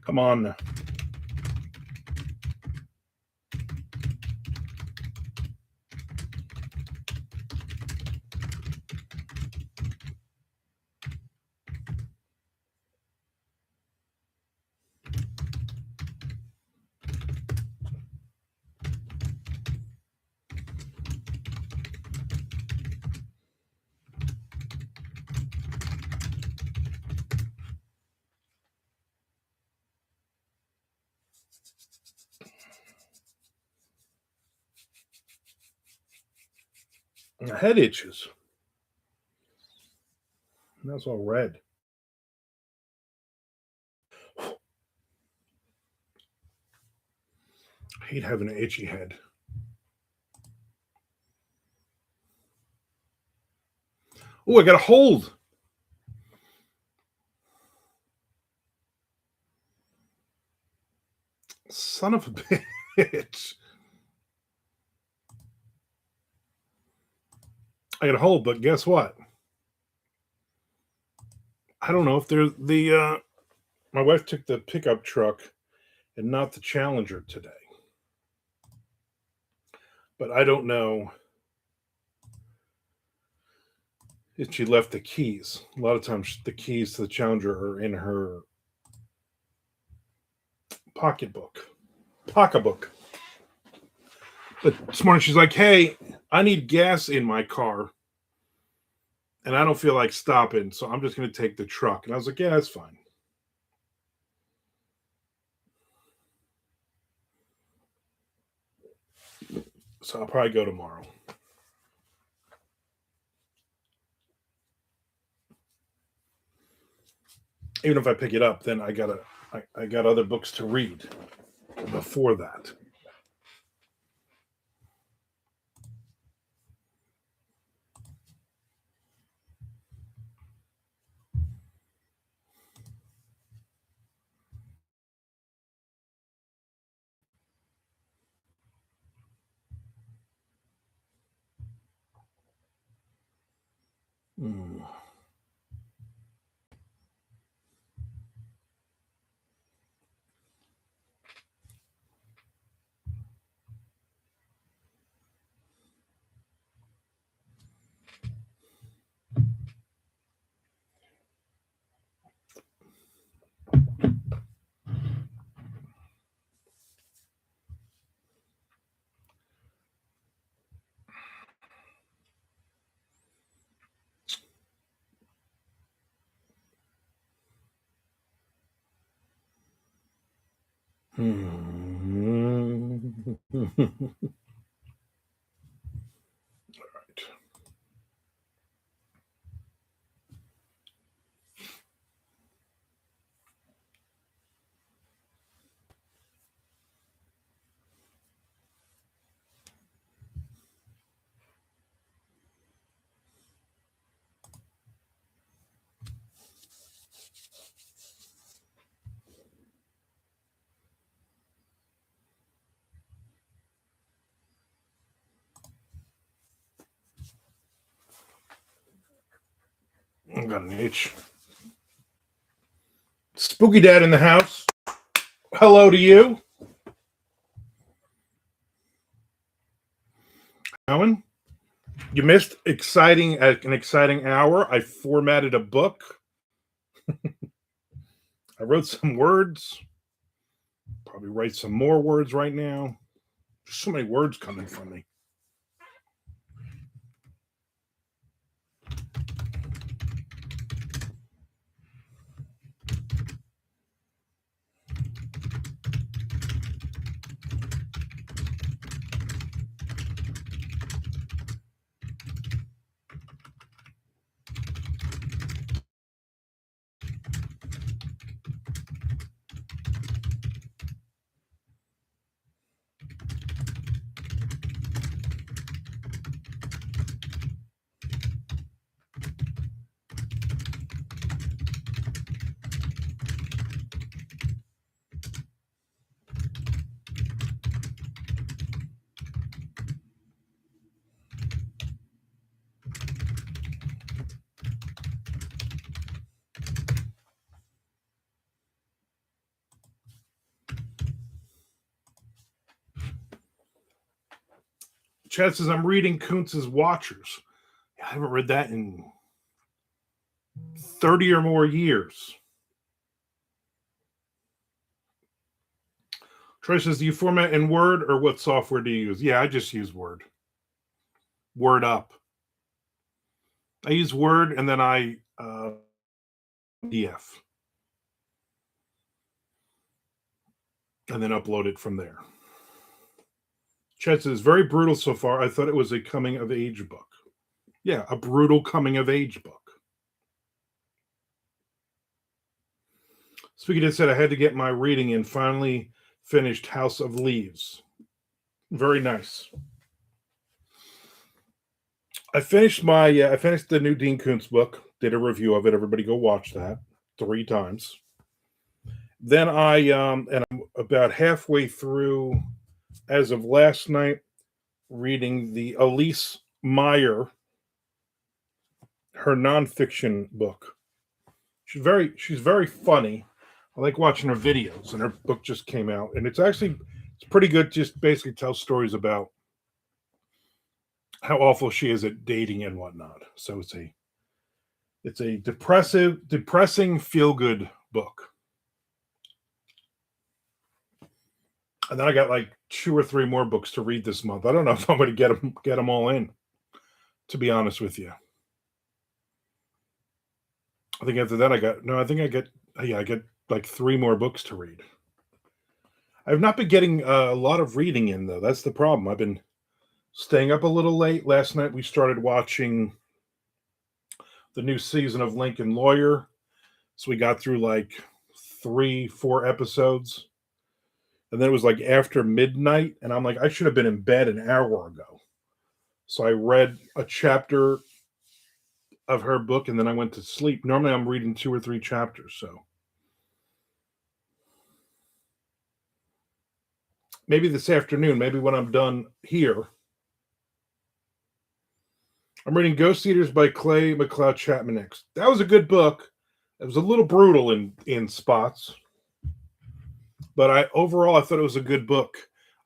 A: Come on. My head itches. That's all red. I hate having an itchy head. Oh, I got a hold. Son of a bitch. I got a hold, but guess what? I don't know if they're the my wife took the pickup truck and not the Challenger today. But I don't know if she left the keys. A lot of times the keys to the Challenger are in her pocketbook. Pocketbook. But this morning she's like, hey, I need gas in my car and I don't feel like stopping, so I'm just going to take the truck. And I was like, yeah, that's fine. So I'll probably go tomorrow. Even if I pick it up, then I got other books to read before that. Mm. Right. I got an itch. Spooky Dad in the house. Hello to you, Alan. You missed an exciting hour. I formatted a book. I wrote some words. Probably write some more words right now. There's so many words coming from me. Chad says I'm reading Kuntz's Watchers. I haven't read that in 30 or more years. Troy says, do you format in Word or what software do you use? Yeah, I just use Word. Word up. I use Word and then I PDF. And then upload it from there. Chad says, very brutal so far. I thought it was a coming of age book. Yeah, a brutal coming of age book. Speaking of said, I had to get my reading in. Finally finished House of Leaves. Very nice. I finished the new Dean Koontz book. Did a review of it. Everybody go watch that 3 times. Then and I'm about halfway through, as of last night, reading the Elise Meyer, her nonfiction book. She's very funny. I like watching her videos, and her book just came out, and it's pretty good. Just basically tells stories about how awful she is at dating and whatnot. So it's a depressing feel good book. And then I got like 2 or 3 more books to read this month. I don't know if I'm going to get them all in. To be honest with you, I think after that I get like 3 more books to read. I've not been getting a lot of reading in though. That's the problem. I've been staying up a little late. Last night we started watching the new season of Lincoln Lawyer. So we got through like 3-4 episodes. And then it was like after midnight. And I'm like, I should have been in bed an hour ago. So I read a chapter of her book and then I went to sleep. Normally I'm reading 2 or 3 chapters. So maybe this afternoon, maybe when I'm done here. I'm reading Ghost Eaters by Clay McLeod Chapman next. That was a good book. It was a little brutal in spots, but overall I thought it was a good book.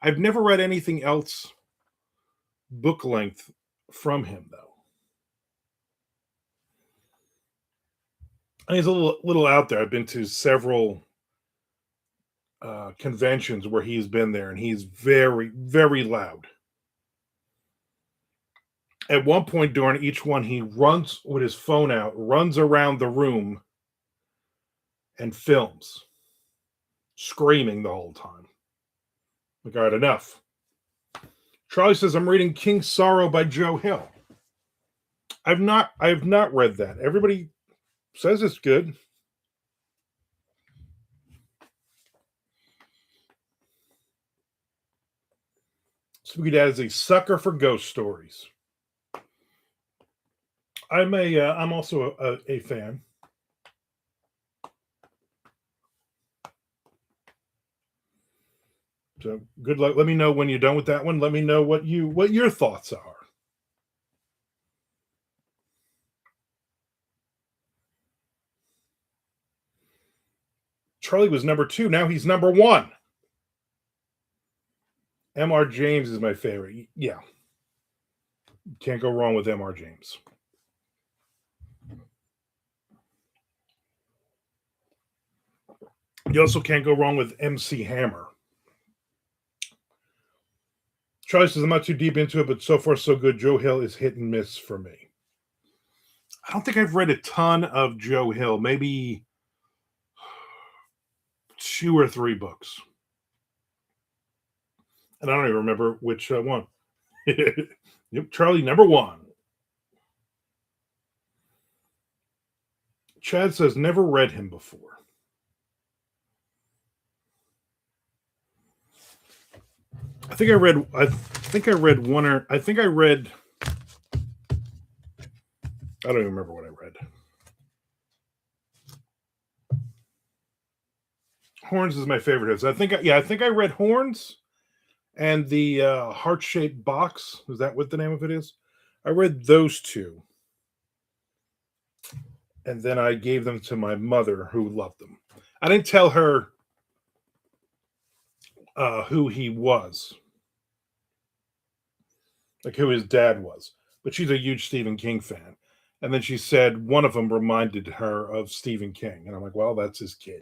A: I've never read anything else book length from him though. And he's a little out there. I've been to several conventions where he's been there, and he's very, very loud. At one point during each one, he runs with his phone out, runs around the room, and films. screaming the whole time. Like, all right, enough. Charlie says, I'm reading King Sorrow by Joe Hill. I have not read that. Everybody says it's good. Spooky Dad is a sucker for ghost stories. I'm also a fan. So good luck. Let me know when you're done with that one. Let me know what your thoughts are. Charlie was number 2. Now he's number 1. M.R. James is my favorite. Yeah. Can't go wrong with M.R. James. You also can't go wrong with MC Hammer. Charlie says, I'm not too deep into it, but so far so good. Joe Hill is hit and miss for me. I don't think I've read a ton of Joe Hill. Maybe 2 or 3 books. And I don't even remember which one. Yep, Charlie, number 1. Chad says, never read him before. I think I read one or I think I read. I don't even remember what I read. Horns is my favorite. I think I read Horns and the heart-shaped box. Is that what the name of it is? I read those 2. And then I gave them to my mother, who loved them. I didn't tell her who he was, like who his dad was. But she's a huge Stephen King fan. And then she said one of them reminded her of Stephen King. And I'm like, well, that's his kid.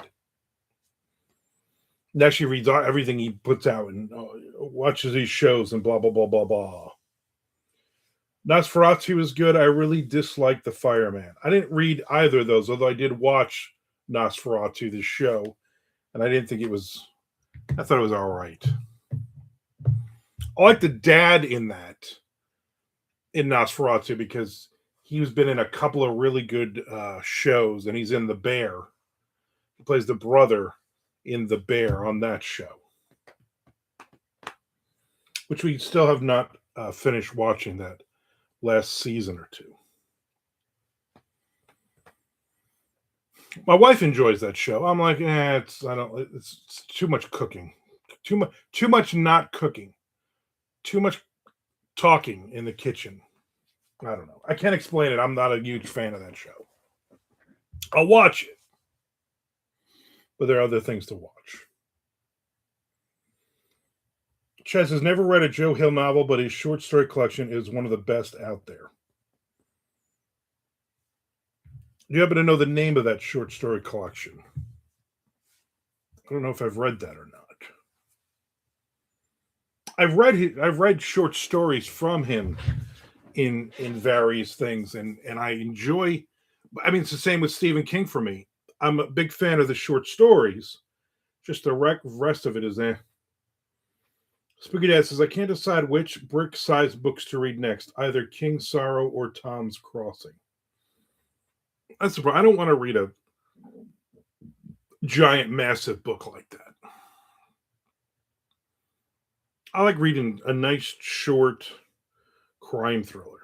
A: Now she reads everything he puts out and watches these shows and blah, blah, blah, blah, blah. Nosferatu was good. I really disliked The Fireman. I didn't read either of those, although I did watch Nosferatu, the show, and I didn't think it was. I thought it was all right. I like the dad in Nosferatu, because he's been in a couple of really good shows, and he's in The Bear. He plays the brother in The Bear on that show, which we still have not finished watching that last season or 2. My wife enjoys that show. I'm like, it's too much cooking. Too much not cooking. Too much talking in the kitchen. I don't know. I can't explain it. I'm not a huge fan of that show. I'll watch it, but there are other things to watch. Chess has never read a Joe Hill novel, but his short story collection is one of the best out there. Do you happen to know the name of that short story collection? I don't know if I've read that or not. I've read short stories from him in various things, and I enjoy. I mean, it's the same with Stephen King for me. I'm a big fan of the short stories. Just the rest of it is Spooky Dad says, I can't decide which brick-sized books to read next, either King's Sorrow or Tom's Crossing. That's I don't want to read a giant, massive book like that. I like reading a nice, short crime thriller.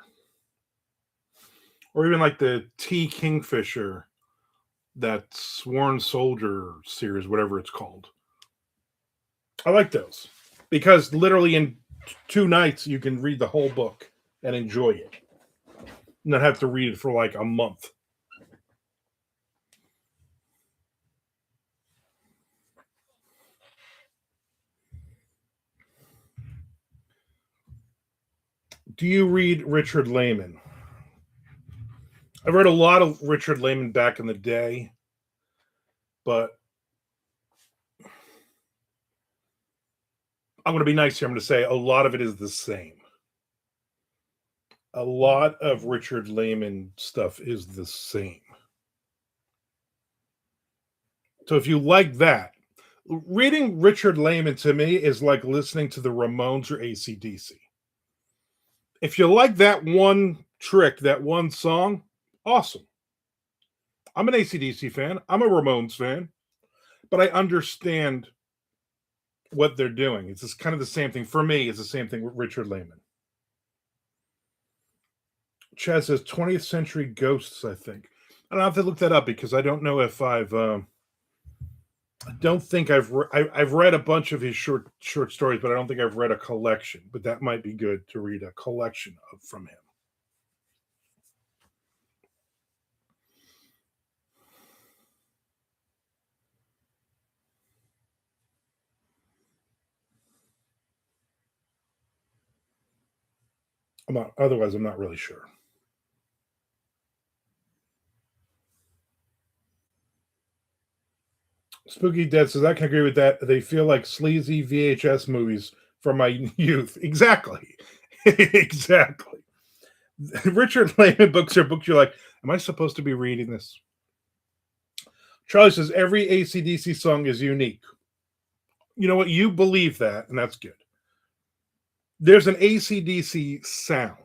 A: Or even like the T. Kingfisher, that Sworn Soldier series, whatever it's called. I like those. Because literally in 2 nights, you can read the whole book and enjoy it. Not have to read it for like a month. Do you read Richard Lehman? I read a lot of Richard Lehman back in the day, but I'm going to be nice here. I'm going to say a lot of it is the same. A lot of Richard Lehman stuff is the same. So if you like that, Reading Richard Lehman to me is like listening to the Ramones or AC/DC. If you like that one trick, that one song, awesome. I'm an AC/DC fan. I'm a Ramones fan, but I understand what they're doing. It's just kind of the same thing. For me, it's the same thing with Richard Lehman. Chad says 20th Century Ghosts, I think. I don't have to look that up because I don't know if I don't think I've read a bunch of his short stories, but I don't think I've read a collection. But that might be good to read a collection of from him. Otherwise, I'm not really sure. Spooky Dead says I can agree with that. They feel like sleazy VHS movies from my youth. Exactly, exactly. Richard Lehman books are books you're like, am I supposed to be reading this? Charlie says every AC/DC song is unique. You know what? You believe that, and that's good. There's an AC/DC sound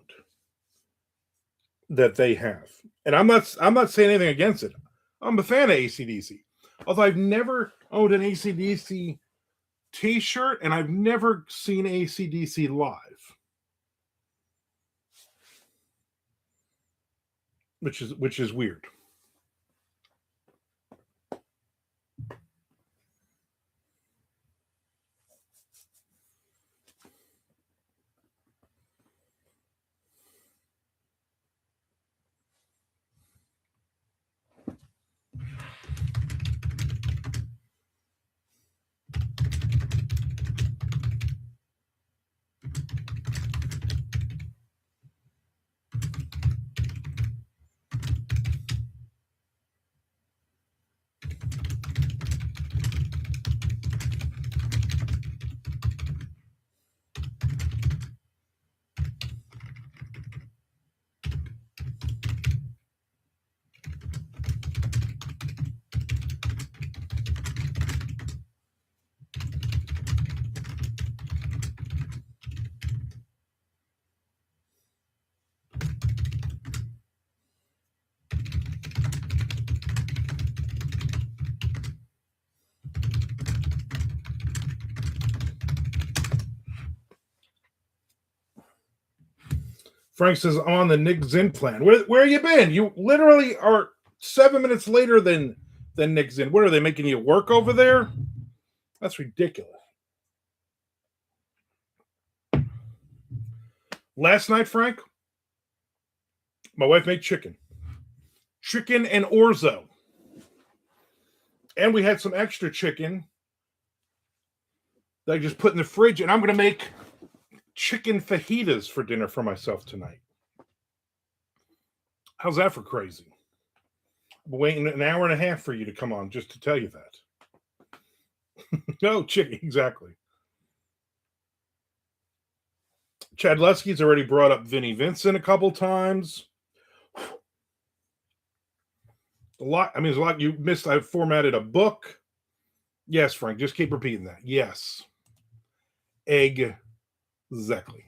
A: that they have, and I'm not saying anything against it. I'm a fan of AC/DC. Although I've never owned an AC/DC T-shirt, and I've never seen AC/DC live, which is weird. Frank says I'm on the Nick Zinn plan. Where you been? You literally are 7 minutes later than Nick Zinn. What are they making you work over there? That's ridiculous. Last night, Frank, my wife made chicken and orzo, and we had some extra chicken that I just put in the fridge, and I'm going to make chicken fajitas for dinner for myself tonight. How's that for crazy? I'm waiting an hour and a half for you to come on just to tell you that. No, chicken, exactly. Chad Lusky's already brought up Vinnie Vincent a couple times. A lot. I mean, there's a lot you missed. I've formatted a book. Yes, Frank, just keep repeating that. Yes. Exactly.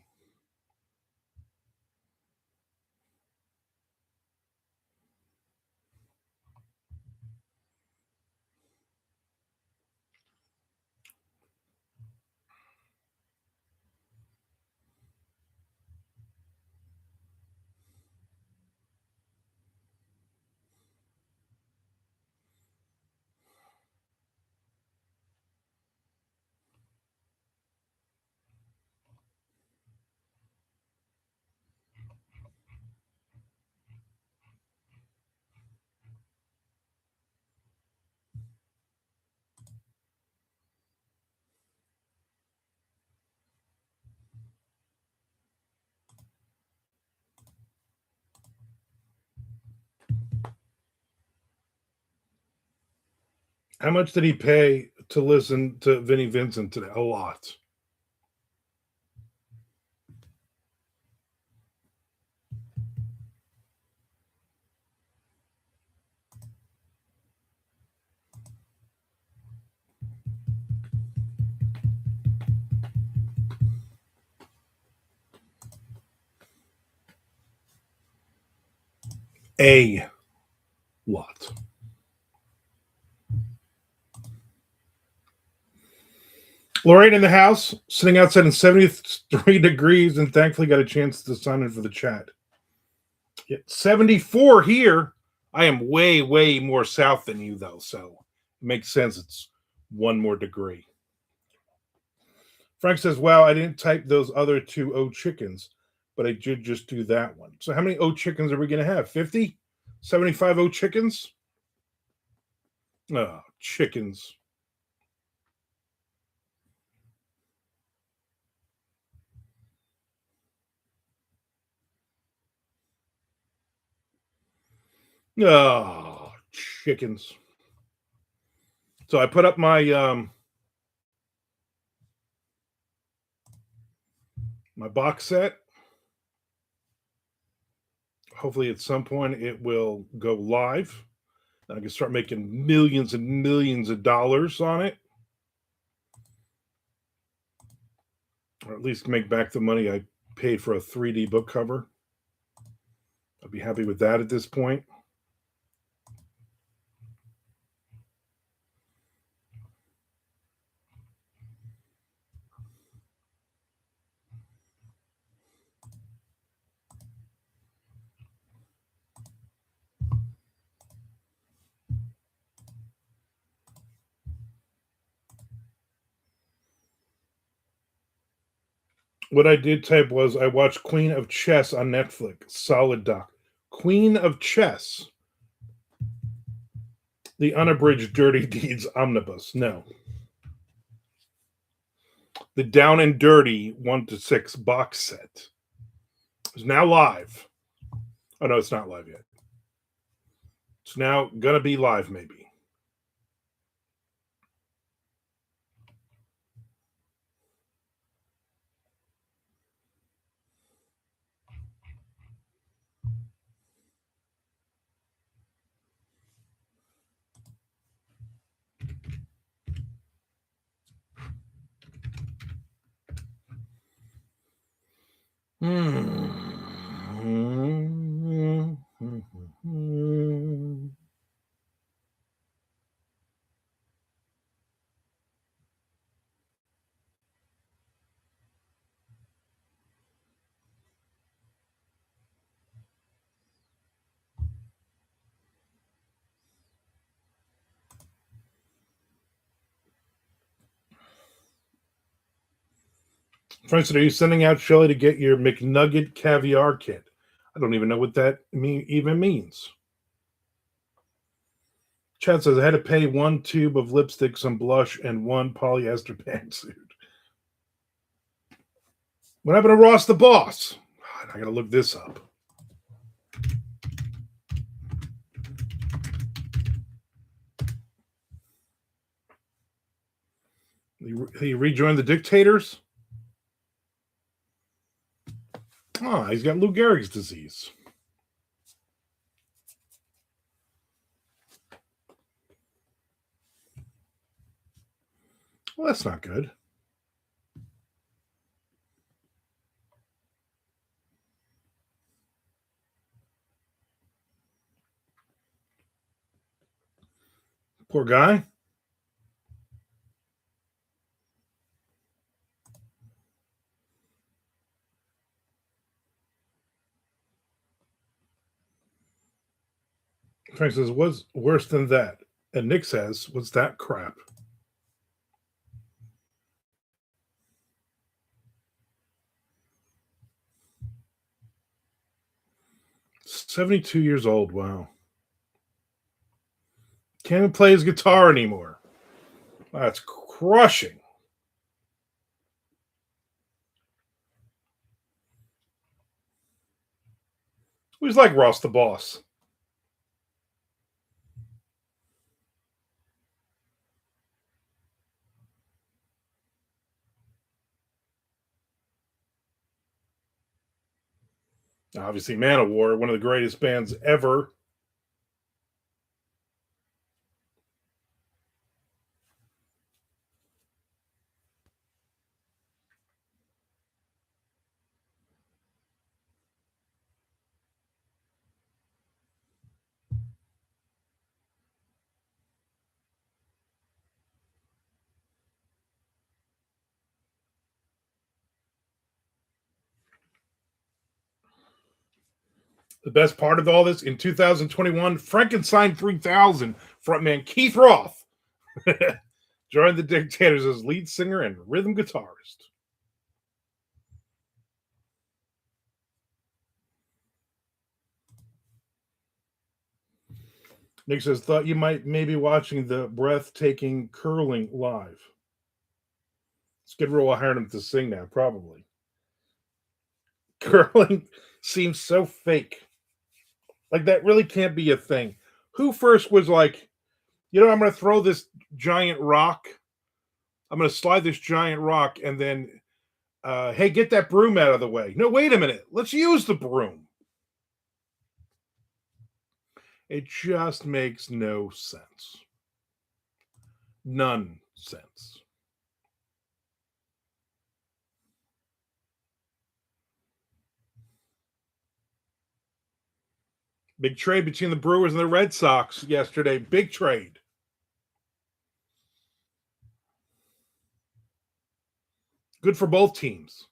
A: How much did he pay to listen to Vinnie Vincent today? A lot. A lot. Lorraine in the house, sitting outside in 73 degrees, and thankfully got a chance to sign in for the chat. 74 here. I am way, way more south than you, though, so it makes sense. It's one more degree. Frank says, wow, I didn't type those other two O chickens, but I did just do that one. So how many O chickens are we going to have? 50? 75 O chickens? Oh, chickens. Oh, chickens. So I put up my box set. Hopefully at some point it will go live. I can start making millions and millions of dollars on it. Or at least make back the money I paid for a 3D book cover. I'd be happy with that at this point. What I did type was I watched Queen of Chess on Netflix. Solid doc. Queen of Chess. The unabridged Dirty Deeds Omnibus. No. The Down and Dirty 1 to 6 box set is now live. Oh, no, it's not live yet. It's now going to be live, maybe. Francis, are you sending out Shelly to get your McNugget caviar kit? I don't even know what that even means. Chad says I had to pay one tube of lipstick, some blush, and one polyester pantsuit. What happened to Ross the Boss? I gotta look this up. He rejoined the Dictators? Oh, he's got Lou Gehrig's disease. Well, that's not good. Poor guy. Frank says, what's worse than that? And Nick says, what's that crap? $72 years old. Wow. Can't even play his guitar anymore. That's crushing. Who's like Ross the Boss? Obviously, Manowar, one of the greatest bands ever. The best part of all this, in 2021, Frankenstein 3000 frontman Keith Roth joined the Dictators as lead singer and rhythm guitarist. Nick says, thought you might maybe watching the breathtaking curling live. Skid Row hired him to sing now, probably. Curling seems so fake. Like, that really can't be a thing. Who first was like, I'm going to throw this giant rock. I'm going to slide this giant rock and then, hey, get that broom out of the way. No, wait a minute. Let's use the broom. It just makes no sense. None sense. Big trade between the Brewers and the Red Sox yesterday. Big trade. Good for both teams.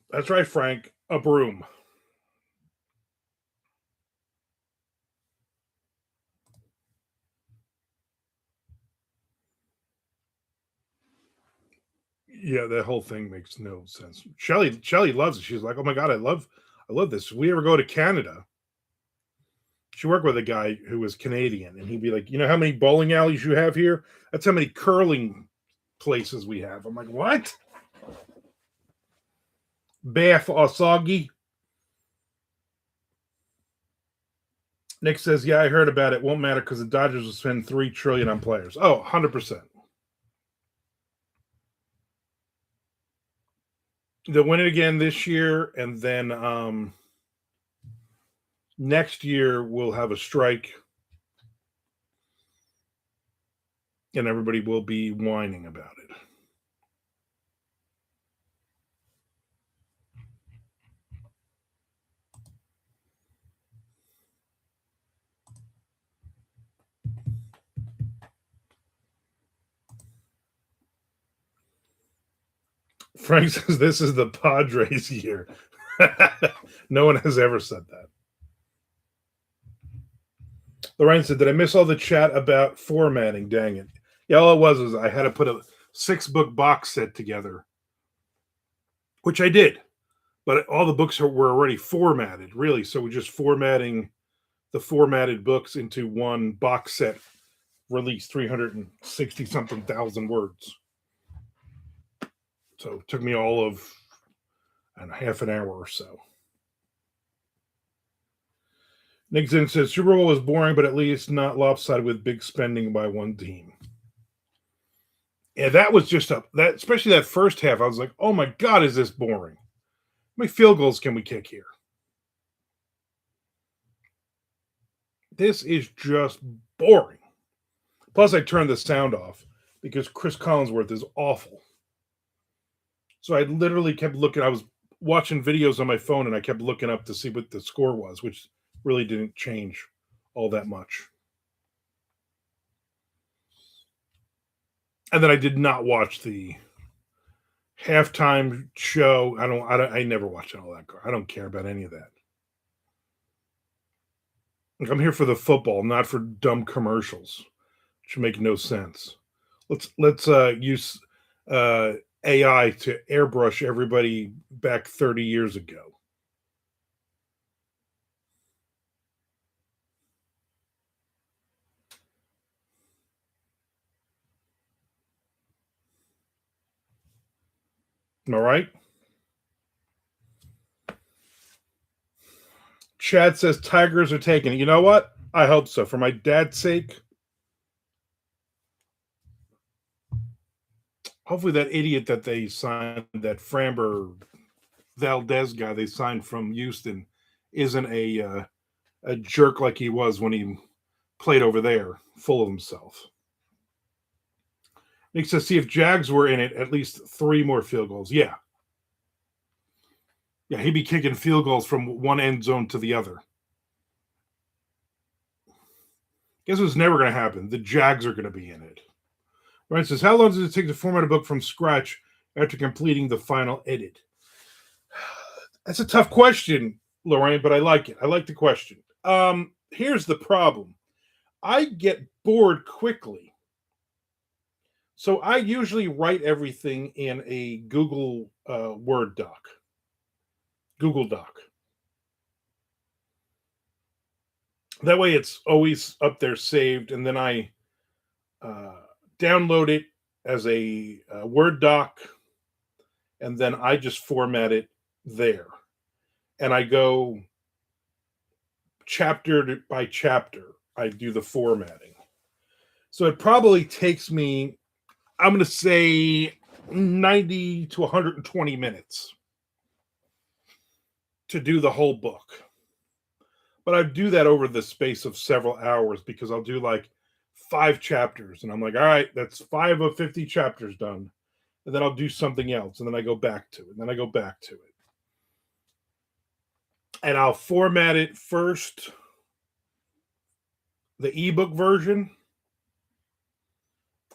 A: That's right, Frank. A broom. Yeah, that whole thing makes no sense. Shelly loves it. She's like, "Oh my god, I love this." If we ever go to Canada, she worked with a guy who was Canadian, and he'd be like, "You know how many bowling alleys you have here? That's how many curling places we have." I'm like, "What?" Bath Osagi. Nick says, "Yeah, I heard about it. Won't matter because the Dodgers will spend $3 trillion on players." Oh, 100%. They'll win it again this year, and then next year we'll have a strike, and everybody will be whining about it. Frank says this is the Padres year. No one has ever said that. Lorraine said, "Did I miss all the chat about formatting? Dang it." Yeah, all it was I had to put a 6-book box set together, which I did. But all the books were already formatted, really. So we're just formatting the formatted books into one box set release, 360 something thousand words. So it took me all of half an hour or so. Nick Zinn says Super Bowl was boring, but at least not lopsided with big spending by one team. Yeah, that was just that, especially that first half. I was like, "Oh my god, is this boring? How many field goals can we kick here?" This is just boring. Plus, I turned the sound off because Chris Collinsworth is awful. So I literally kept looking. I was watching videos on my phone and I kept looking up to see what the score was, which really didn't change all that much. And then I did not watch the halftime show. I never watch all that. I don't care about any of that. Like, I'm here for the football, not for dumb commercials, which make no sense. Let's use AI to airbrush everybody back 30 years ago. All right. Chad says Tigers are taking it. You know what? I hope so. For my dad's sake. Hopefully that idiot that they signed, that Framber Valdez guy they signed from Houston, isn't a jerk like he was when he played over there, full of himself. Needs to see if Jags were in it, at least 3 more field goals. Yeah. Yeah, he'd be kicking field goals from one end zone to the other. Guess what's never going to happen? The Jags are going to be in it. Ryan says, how long does it take to format a book from scratch after completing the final edit? That's a tough question, Lorraine, but I like it. I like the question. Here's the problem. I get bored quickly. So I usually write everything in a Google Word doc. Google Doc. That way it's always up there saved, and then I download it as a Word doc, and then I just format it there. And I go chapter by chapter. I do the formatting. So it probably takes me, I'm going to say 90 to 120 minutes to do the whole book. But I do that over the space of several hours because I'll do like 5 chapters. And I'm like, all right, that's 5 of 50 chapters done. And then I'll do something else. And then I go back to it. And then I go back to it. And I'll format it first, the ebook version.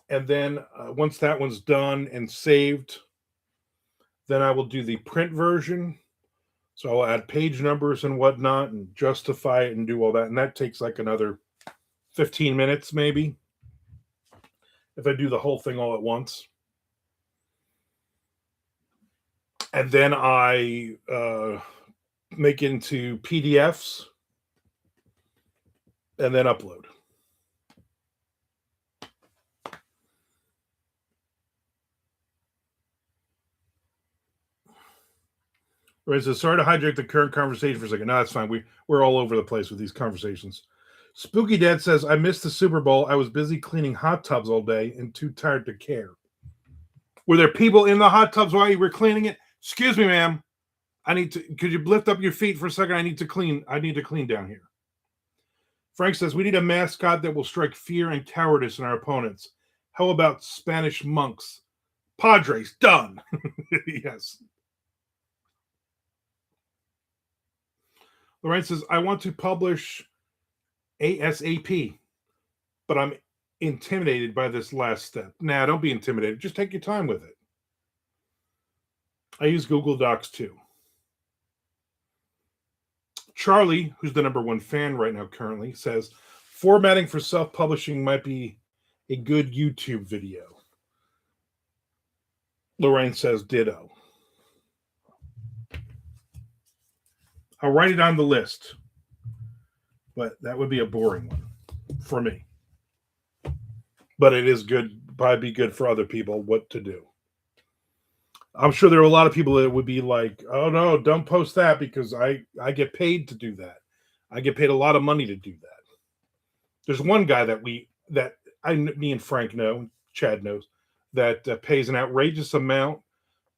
A: And then once that one's done and saved, then I will do the print version. So I'll add page numbers and whatnot and justify it and do all that. And that takes like another 15 minutes, maybe, if I do the whole thing all at once. And then I make into PDFs and then upload. Right, so sorry to hijack the current conversation for a second. No, that's fine. We're all over the place with these conversations. Spooky Dad says, I missed the Super Bowl. I was busy cleaning hot tubs all day and too tired to care. Were there people in the hot tubs while you were cleaning it? Excuse me, ma'am. Could you lift up your feet for a second? I need to clean down here. Frank says, we need a mascot that will strike fear and cowardice in our opponents. How about Spanish monks? Padres, done. Yes. Lorraine says, I want to publish ASAP, but I'm intimidated by this last step. Nah, don't be intimidated. Just take your time with it. I use Google Docs too. Charlie, who's the #1 fan right now currently, says, formatting for self-publishing might be a good YouTube video. Lorraine says, ditto. I'll write it on the list, but that would be a boring one for me. But it is good, probably be good for other people what to do. I'm sure there are a lot of people that would be like, oh no, don't post that because I get paid to do that. I get paid a lot of money to do that. There's one guy me and Frank know, Chad knows, that pays an outrageous amount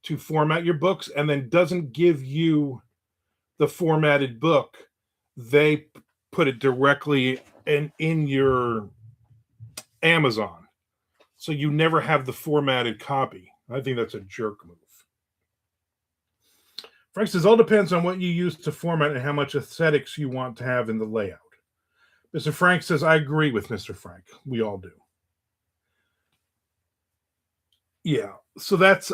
A: to format your books and then doesn't give you the formatted book. They put it directly in your Amazon. So you never have the formatted copy. I think that's a jerk move. Frank says, all depends on what you use to format and how much aesthetics you want to have in the layout. Mr. Frank says, I agree with Mr. Frank. We all do. Yeah. So that's,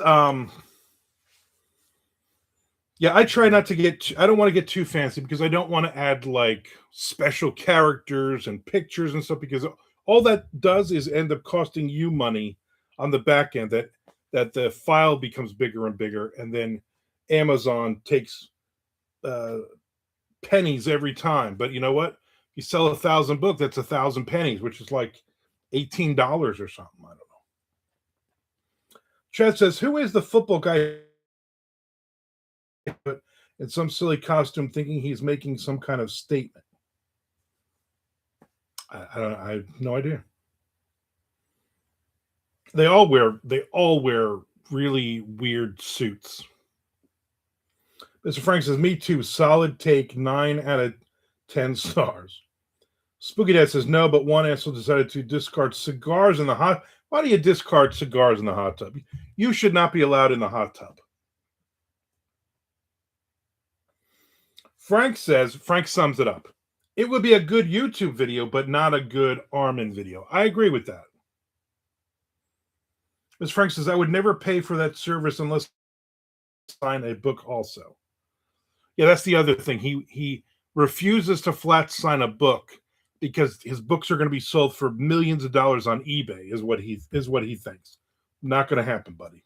A: yeah, I try not to I don't want to get too fancy because I don't want to add like special characters and pictures and stuff because all that does is end up costing you money on the back end that the file becomes bigger and bigger. And then Amazon takes pennies every time. But you know what? If you sell 1,000 books, that's 1,000 pennies, which is like $18 or something. I don't know. Chad says, who is the football guy in some silly costume thinking he's making some kind of statement? I have no idea. They all wear really weird suits. Mr. Frank says, me too. Solid take, 9 out of 10 stars. Spooky Dad says, no, but one asshole decided to discard cigars in the hot. Why do you discard cigars in the hot tub? You should not be allowed in the hot tub. Frank sums it up. It would be a good YouTube video, but not a good Armand video. I agree with that. As Frank says, I would never pay for that service unless I sign a book also. Yeah, that's the other thing. He refuses to flat sign a book because his books are going to be sold for millions of dollars on eBay, is what he thinks. Not going to happen, buddy.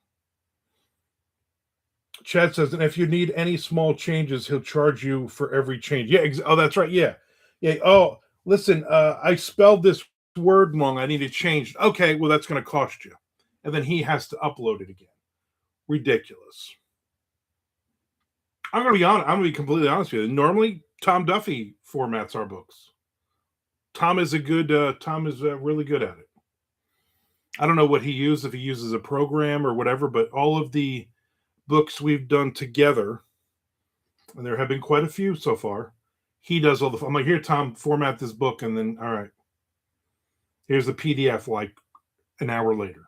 A: Chad says, and if you need any small changes, he'll charge you for every change. Yeah. Oh, that's right. Yeah. Yeah. Oh, listen, I spelled this word wrong. I need it changed. Okay. Well, that's going to cost you. And then he has to upload it again. Ridiculous. I'm going to be honest. I'm going to be completely honest with you. Normally, Tom Duffy formats our books. Tom is really good at it. I don't know what he uses, if he uses a program or whatever, but all of the books we've done together, and there have been quite a few so far, he does all the. I'm like, here, Tom, format this book, and then all right, here's the PDF like an hour later.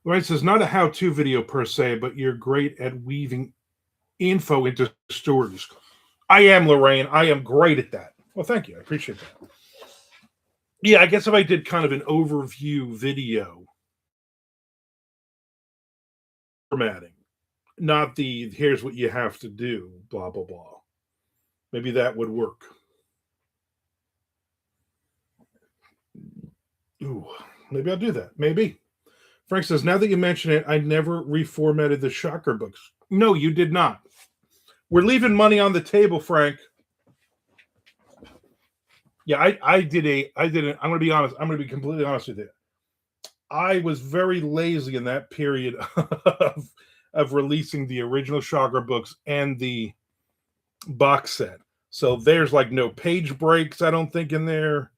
A: Lorraine says, not a how-to video per se, but you're great at weaving info into stories. I am, Lorraine. I am great at that. Well, thank you. I appreciate that. Yeah, I guess if I did kind of an overview video formatting, not the here's what you have to do, blah, blah, blah. Maybe that would work. Ooh, maybe I'll do that. Maybe. Frank says, now that you mention it, I never reformatted the Shocker books. No, you did not. We're leaving money on the table, Frank. Yeah, I'm going to be honest. I'm going to be completely honest with you. I was very lazy in that period of releasing the original Shocker books and the box set. So there's like no page breaks, I don't think, in there.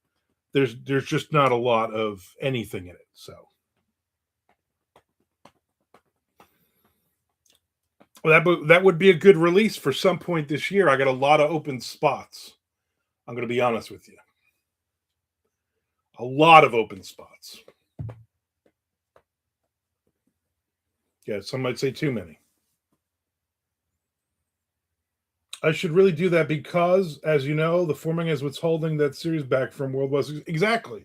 A: There's just not a lot of anything in it. So that would be a good release for some point this year. I got a lot of open spots. I'm going to be honest with you. A lot of open spots. Yeah, some might say too many. I should really do that because, as you know, the forming is what's holding that series back from World War II. Exactly.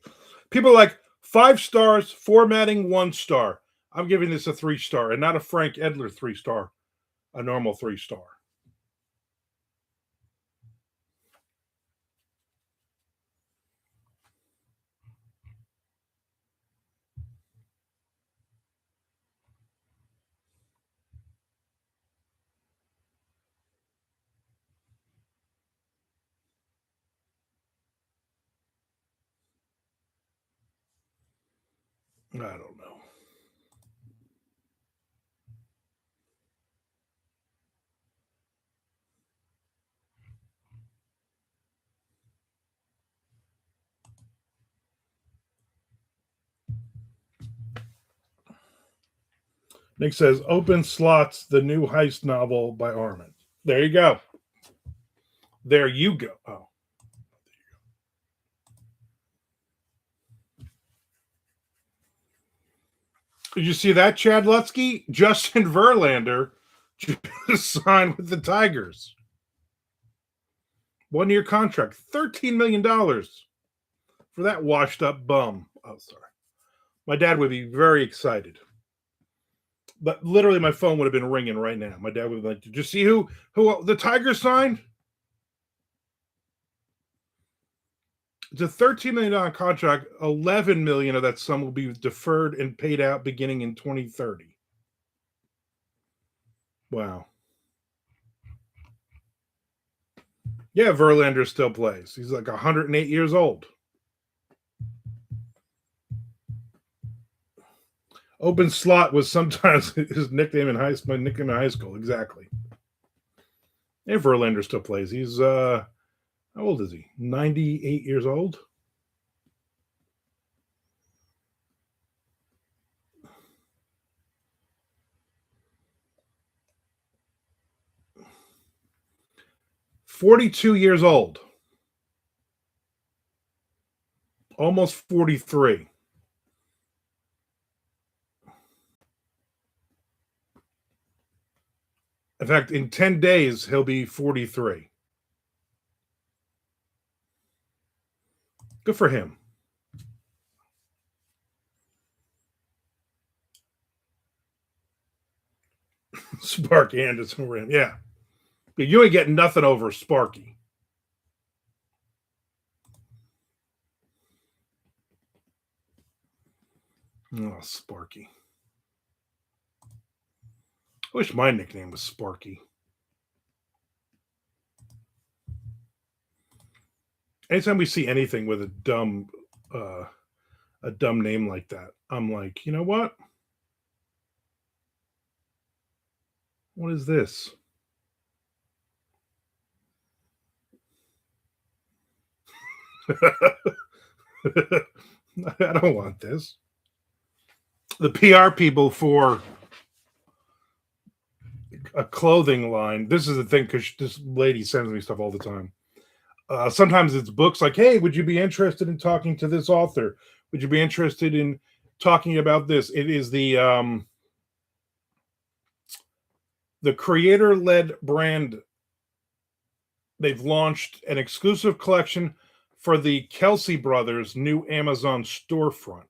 A: People are like, 5 stars, formatting 1 star. I'm giving this a 3-star and not a Frank Edler 3-star, a normal 3-star. I don't know. Nick says, Open Slots, the new heist novel by Armand. There you go. There you go. Oh. Did you see that, Chad Lutsky? Justin Verlander just signed with the Tigers. 1-year contract, $13 million for that washed up bum. Oh, sorry. My dad would be very excited. But literally, my phone would have been ringing right now. My dad would be like, did you see who the Tigers signed? It's a $13 million contract. $11 million of that sum will be deferred and paid out beginning in 2030. Wow. Yeah, Verlander still plays. He's like 108 years old. Open slot was sometimes his nickname in high school. My nickname in high school, exactly. Yeah, Verlander still plays. He's how old is he? 98 years old. $42 years old. Almost 43. In fact, in 10 days, he'll be 43. Good for him. Sparky Anderson ran. Yeah. But you ain't getting nothing over Sparky. Oh, Sparky. I wish my nickname was Sparky. Anytime we see anything with a dumb name like that, I'm like, you know what? What is this? I don't want this. The PR people for a clothing line. This is the thing because this lady sends me stuff all the time. Sometimes it's books like, hey, would you be interested in talking to this author? Would you be interested in talking about this? It is the creator-led brand. They've launched an exclusive collection for the Kelsey brothers' new Amazon storefront.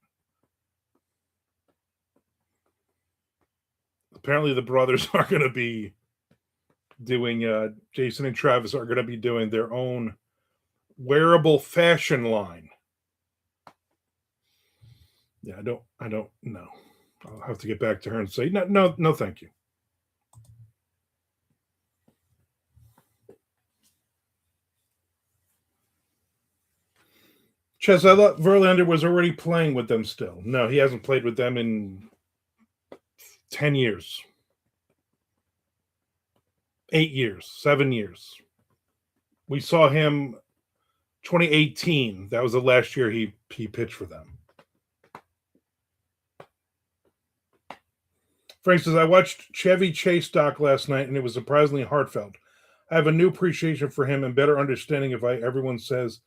A: Apparently, the brothers are going to be doing. Jason and Travis are going to be doing their own wearable fashion line. Yeah, I don't know. I'll have to get back to her and say no, thank you. Ches, I thought Verlander was already playing with them still. No, he hasn't played with them in 10 years. 8 years, 7 years. We saw him 2018. That was the last year he pitched for them. Frank says, I watched Chevy Chase doc last night and it was surprisingly heartfelt. I have a new appreciation for him and better understanding of why everyone says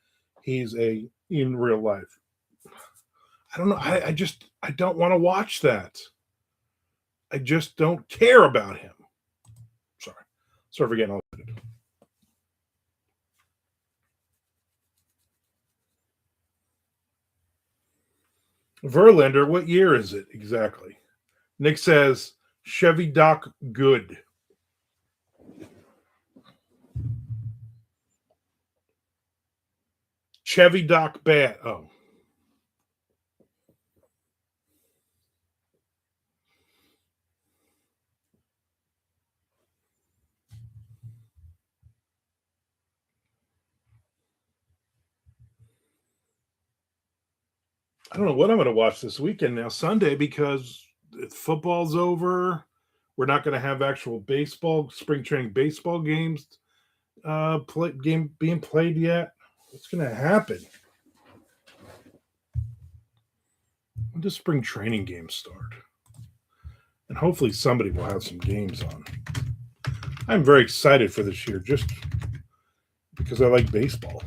A: he's in real life. I don't know. I don't want to watch that. I just don't care about him. Sorry for getting all excited. Verlander, what year is it exactly? Nick says Chevy Doc good. Chevy Doc bad. Oh. I don't know what I'm going to watch this weekend now, Sunday, because football's over. We're not going to have actual baseball, spring training baseball games being played yet. What's going to happen? When does spring training games start? And hopefully somebody will have some games on. I'm very excited for this year just because I like baseball.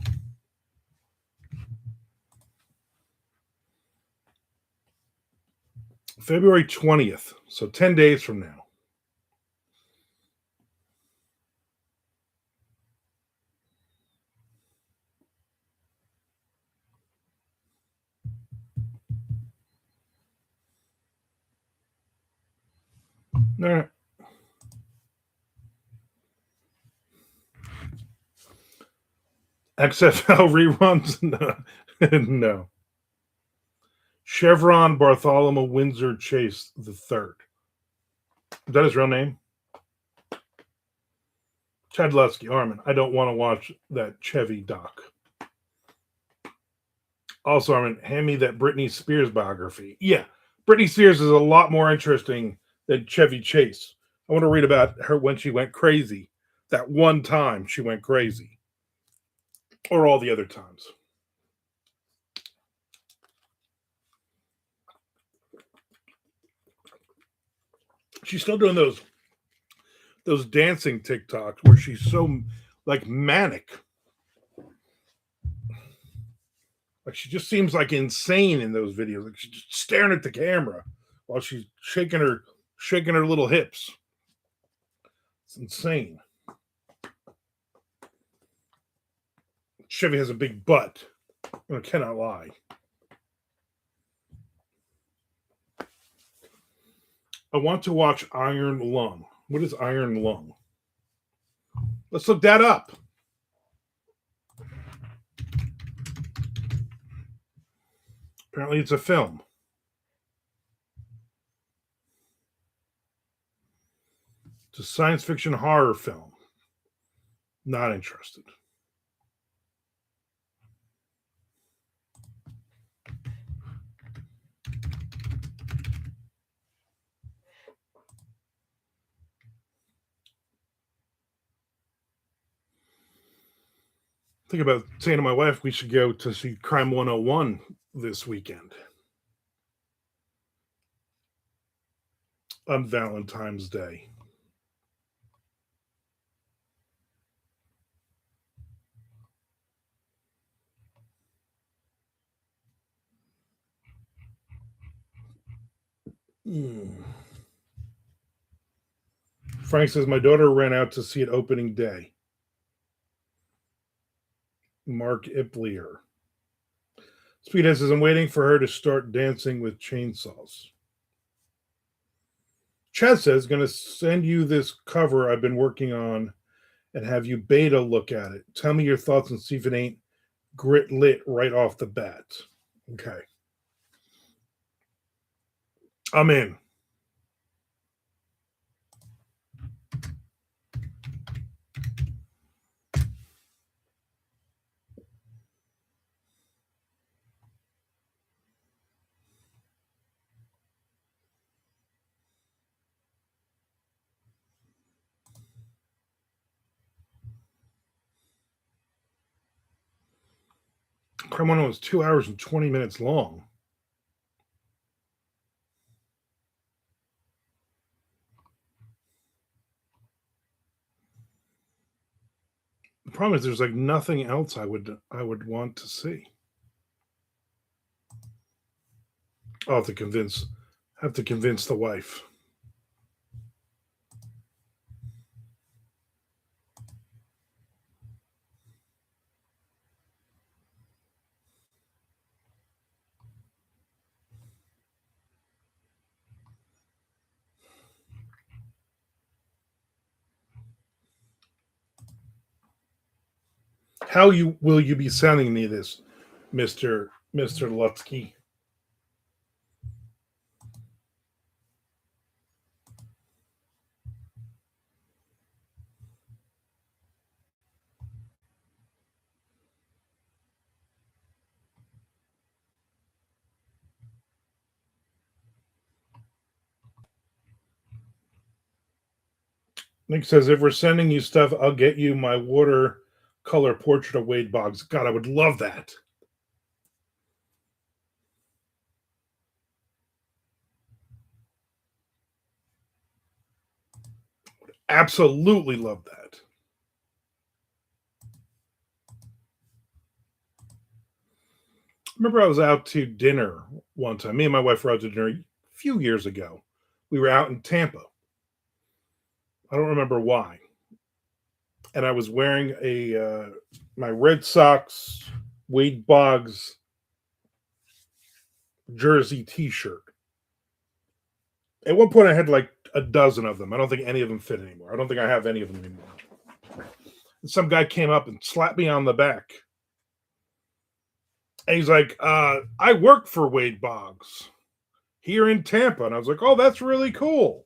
A: February 20th, so 10 days from now. All right. XFL reruns? No. Chevron Bartholomew Windsor Chase III. Is that his real name? Chad Lusky, Armin. I don't want to watch that Chevy doc. Also, Armin, hand me that Britney Spears biography. Yeah, Britney Spears is a lot more interesting than Chevy Chase. I want to read about her when she went crazy. That one time she went crazy. Or all the other times. She's still doing those dancing TikToks where she's so like manic. Like she just seems like insane in those videos. Like she's just staring at the camera while she's shaking her little hips. It's insane. Chevy has a big butt. I cannot lie. I want to watch Iron Lung. What is Iron Lung? Let's look that up. Apparently, it's a film. It's a science fiction horror film. Not interested. Think about saying to my wife we should go to see Crime 101 this weekend on Valentine's Day. Mm. Frank says my daughter ran out to see it opening day. Mark Iplier. Speedhead says I'm waiting for her to start dancing with chainsaws. Chad says going to send you this cover I've been working on and have you beta look at it. Tell me your thoughts and see if it ain't grit lit right off the bat. Okay. I'm in. Cremona was 2 hours and 20 minutes long. The problem is there's like nothing else I would want to see. I'll have to convince the wife. How you will you be sending me this, Mister Lutsky? Nick says if we're sending you stuff, I'll get you my watercolor portrait of Wade Boggs. God, I would love that. Absolutely love that. Remember, I was out to dinner one time. Me and my wife were out to dinner a few years ago. We were out in Tampa. I don't remember why. And I was wearing a my Red Sox Wade Boggs jersey T-shirt. At one point, I had like a dozen of them. I don't think any of them fit anymore. I don't think I have any of them anymore. And some guy came up and slapped me on the back. And he's like, I work for Wade Boggs here in Tampa. And I was like, oh, that's really cool.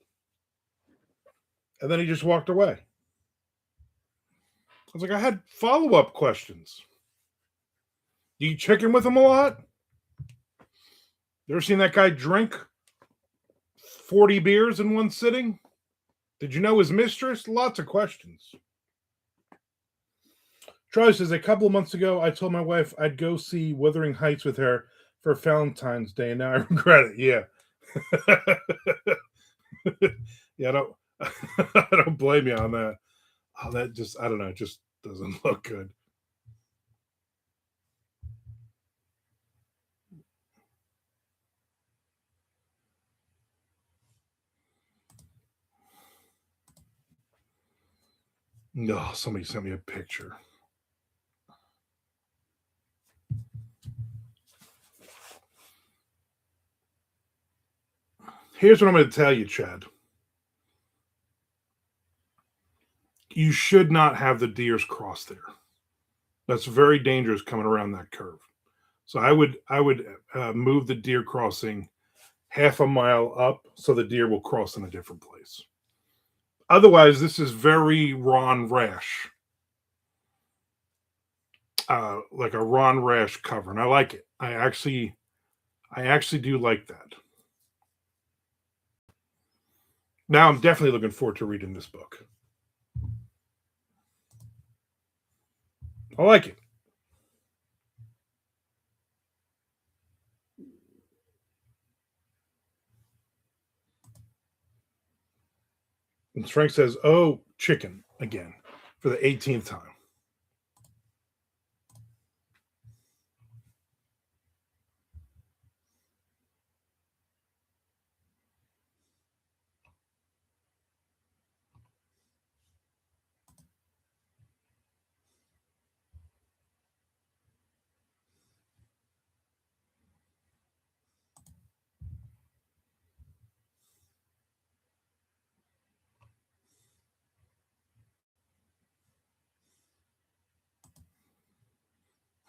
A: And then he just walked away. I was like, I had follow-up questions. Do you chicken with him a lot? You ever seen that guy drink 40 beers in one sitting? Did you know his mistress? Lots of questions. Charlie says, a couple of months ago, I told my wife I'd go see Wuthering Heights with her for Valentine's Day, and now I regret it. Yeah. Yeah, I don't I don't blame you on that. Oh, that just I don't know, it just doesn't look good. No, somebody sent me a picture. Here's what I'm going to tell you, Chad. You should not have the deers cross there. That's very dangerous coming around that curve. So I would move the deer crossing half a mile up so the deer will cross in a different place. Otherwise, this is very Ron Rash, like a Ron Rash cover, and I like it. I actually do like that. Now I'm definitely looking forward to reading this book. I like it. And Frank says, "Oh, chicken again for the 18th time."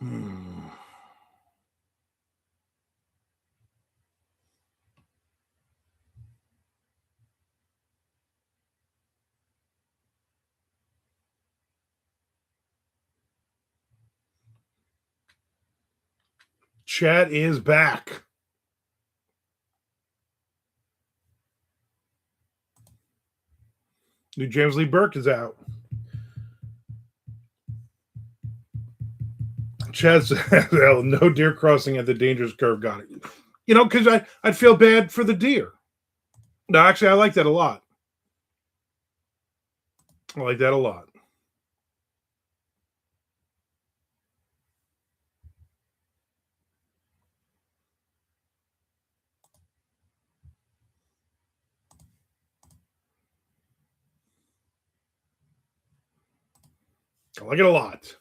A: Hmm. Chad is back. New James Lee Burke is out. Chad says, "Well, no deer crossing at the dangerous curve." Got it. Because I'd feel bad for the deer. No, actually, I like that a lot. I like that a lot. I like it a lot.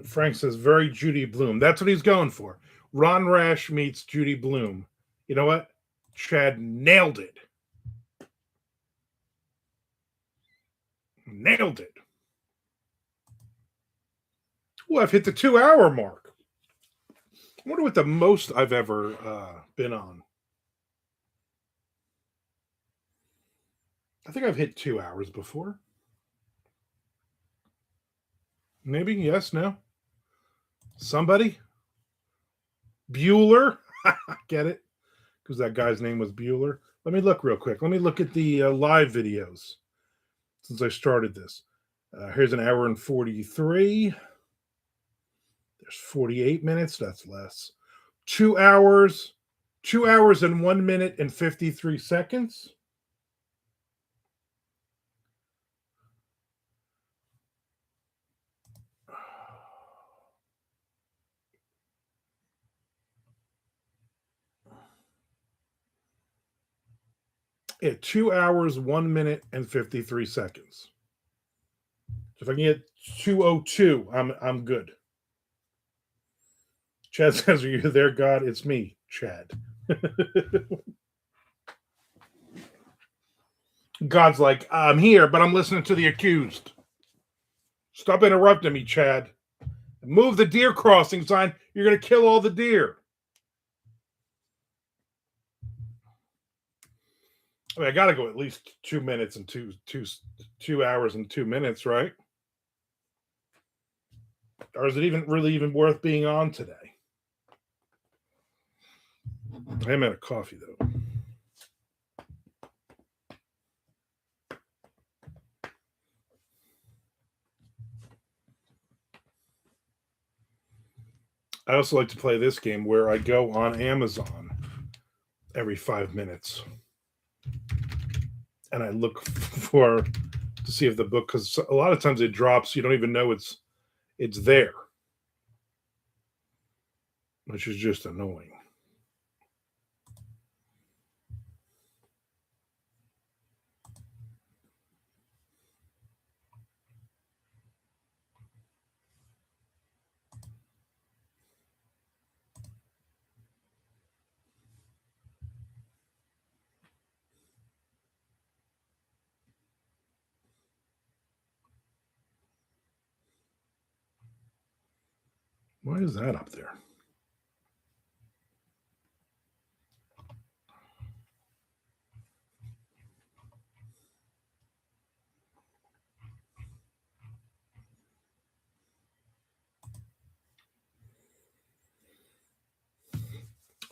A: Frank says, "Very Judy Bloom." That's what he's going for. Ron Rash meets Judy Bloom. You know what? Chad nailed it. Nailed it. Well, I've hit the 2 hour mark. I wonder what the most I've ever been on. I think I've hit 2 hours before. Maybe, yes, no. Somebody? Bueller? Get it? Because that guy's name was Bueller. Let me look real quick. Let me look at the live videos since I started this. Here's an hour and 43. There's 48 minutes. That's less. 2 hours. 2 hours and 1 minute and 53 seconds. Yeah, 2 hours, 1 minute, and 53 seconds. So if I can get 2:02, I'm good. Chad says, "Are you there, God?" It's me, Chad. God's like, "I'm here, but I'm listening to the accused. Stop interrupting me, Chad. Move the deer crossing sign. You're going to kill all the deer." I mean, I got to go at least 2 minutes and 2 hours and 2 minutes, right? Or is it even really even worth being on today? I am out of coffee though. I also like to play this game where I go on Amazon every 5 minutes and I look for to see if the book, because a lot of times it drops, you don't even know it's there, which is just annoying. Why is that up there?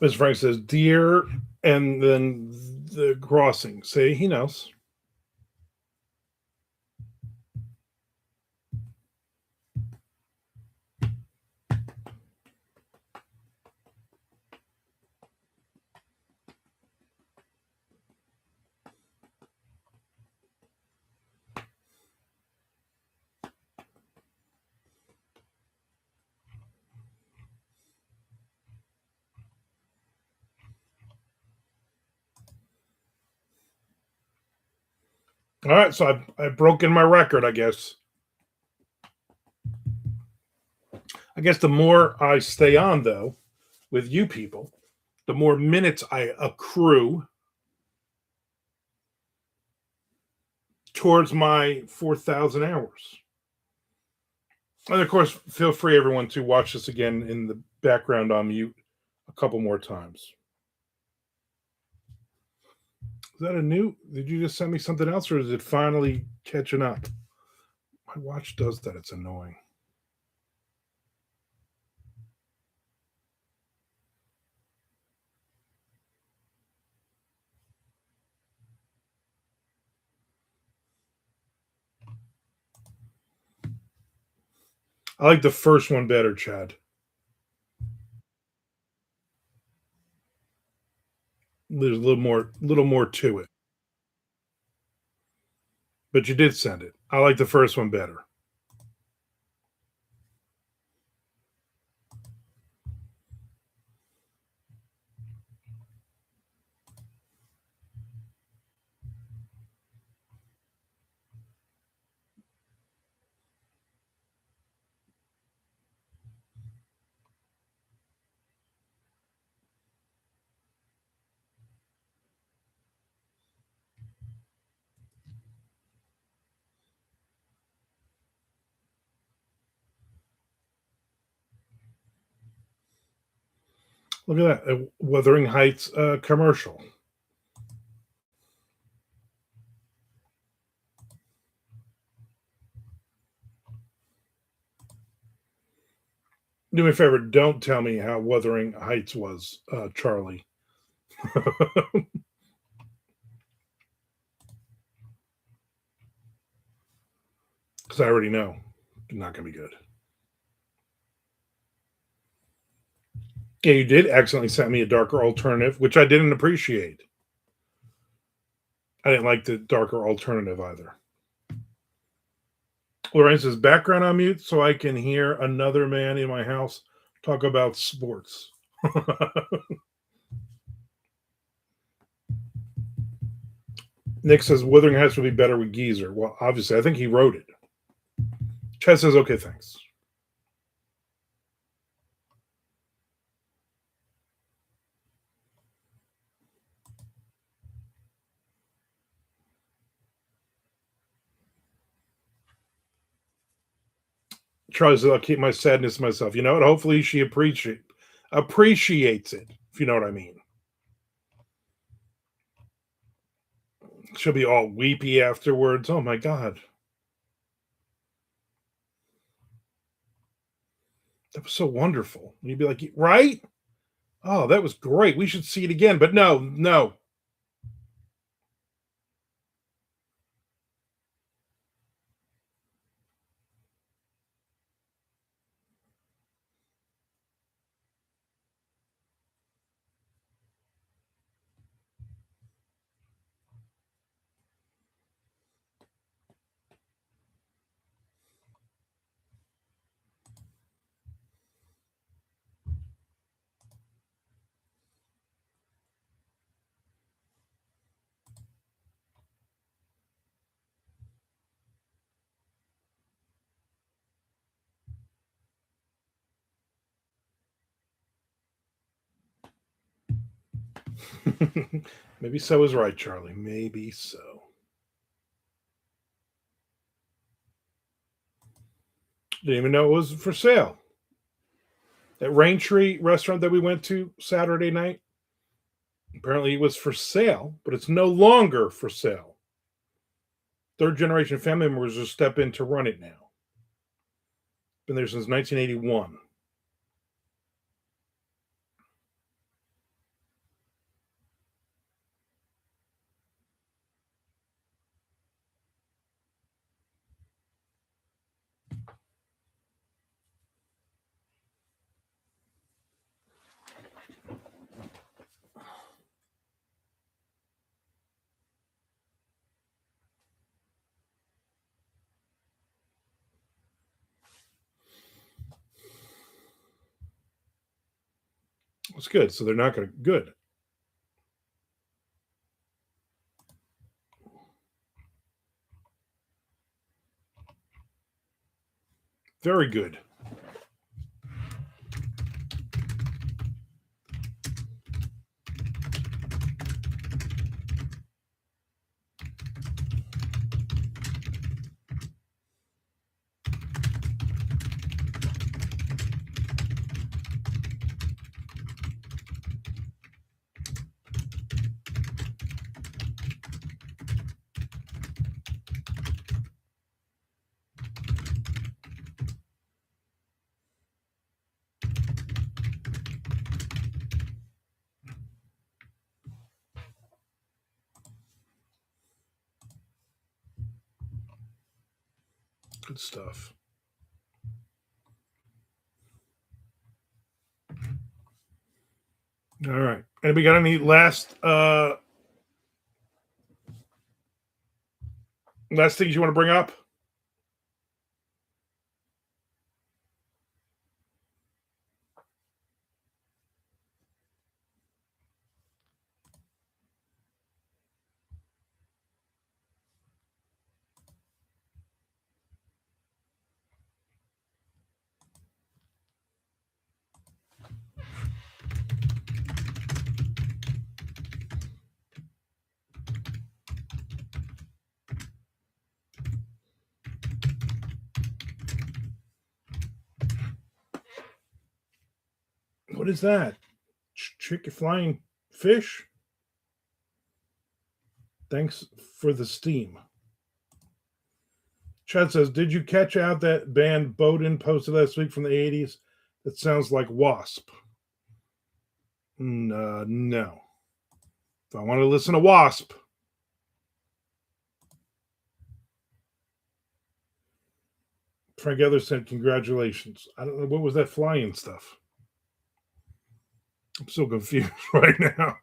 A: Miss Frank says deer and then the crossing. See, he knows. All right, so I've broken my record, I guess. I guess the more I stay on, though, with you people, the more minutes I accrue towards my 4,000 hours. And of course, feel free, everyone, to watch this again in the background on mute a couple more times. Is that a new? Did you just send me something else, or is it finally catching up? My watch does that. It's annoying. I like the first one better, Chad. There's a little more to it. But you did send it. I like the first one better. Look at that. A Wuthering Heights commercial. Do me a favor. Don't tell me how Wuthering Heights was, Charlie. Because I already know. Not going to be good. Yeah, you did accidentally send me a darker alternative, which I didn't appreciate. I didn't like the darker alternative either. Lorraine says, background on mute so I can hear another man in my house talk about sports. Nick says, Wuthering Heights would be better with Geezer. Well, obviously, I think he wrote it. Chad says, okay, thanks. Charlie says, I'll keep my sadness to myself. You know what? Hopefully she appreciates it, if you know what I mean. She'll be all weepy afterwards. Oh my God. That was so wonderful. And you'd be like, right? Oh, that was great. We should see it again. But no, no. Maybe so is right, Charlie. Maybe so. Didn't even know it was for sale. That Rain Tree restaurant that we went to Saturday night, apparently it was for sale, but it's no longer for sale. Third generation family members just step in to run it now. Been there since 1981. It's good. So they're not going to good. Very good. Good stuff. All right. Anybody got any last things you want to bring up? What is that? Chicken flying fish? Thanks for the steam. Chad says, "Did you catch out that band Bowden posted last week from the '80s? That sounds like Wasp." No. If I want to listen to Wasp, Frank Ether said, "Congratulations." I don't know what was that flying stuff. I'm so confused right now.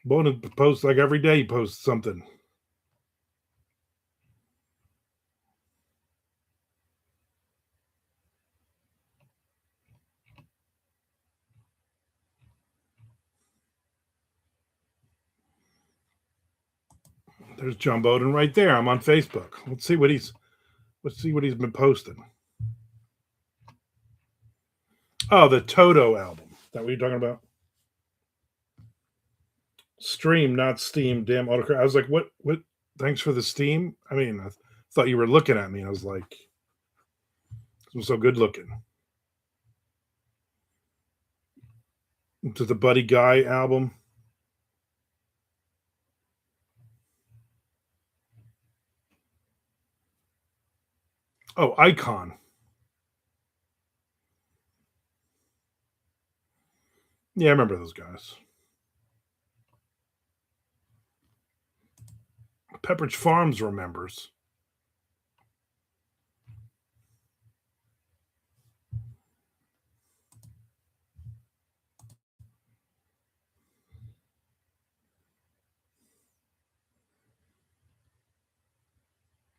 A: Bowden posts like every day. He posts something. There's John Bowden right there. I'm on Facebook. Let's see what he's been posting. Oh, the Toto album. Is that what you're talking about? Stream, not Steam. Damn autocorrect. I was like, what? What? Thanks for the Steam. I mean, I thought you were looking at me. I was like, I'm so good looking. To the Buddy Guy album. Oh, Icon. Yeah, I remember those guys. Pepperidge Farms remembers.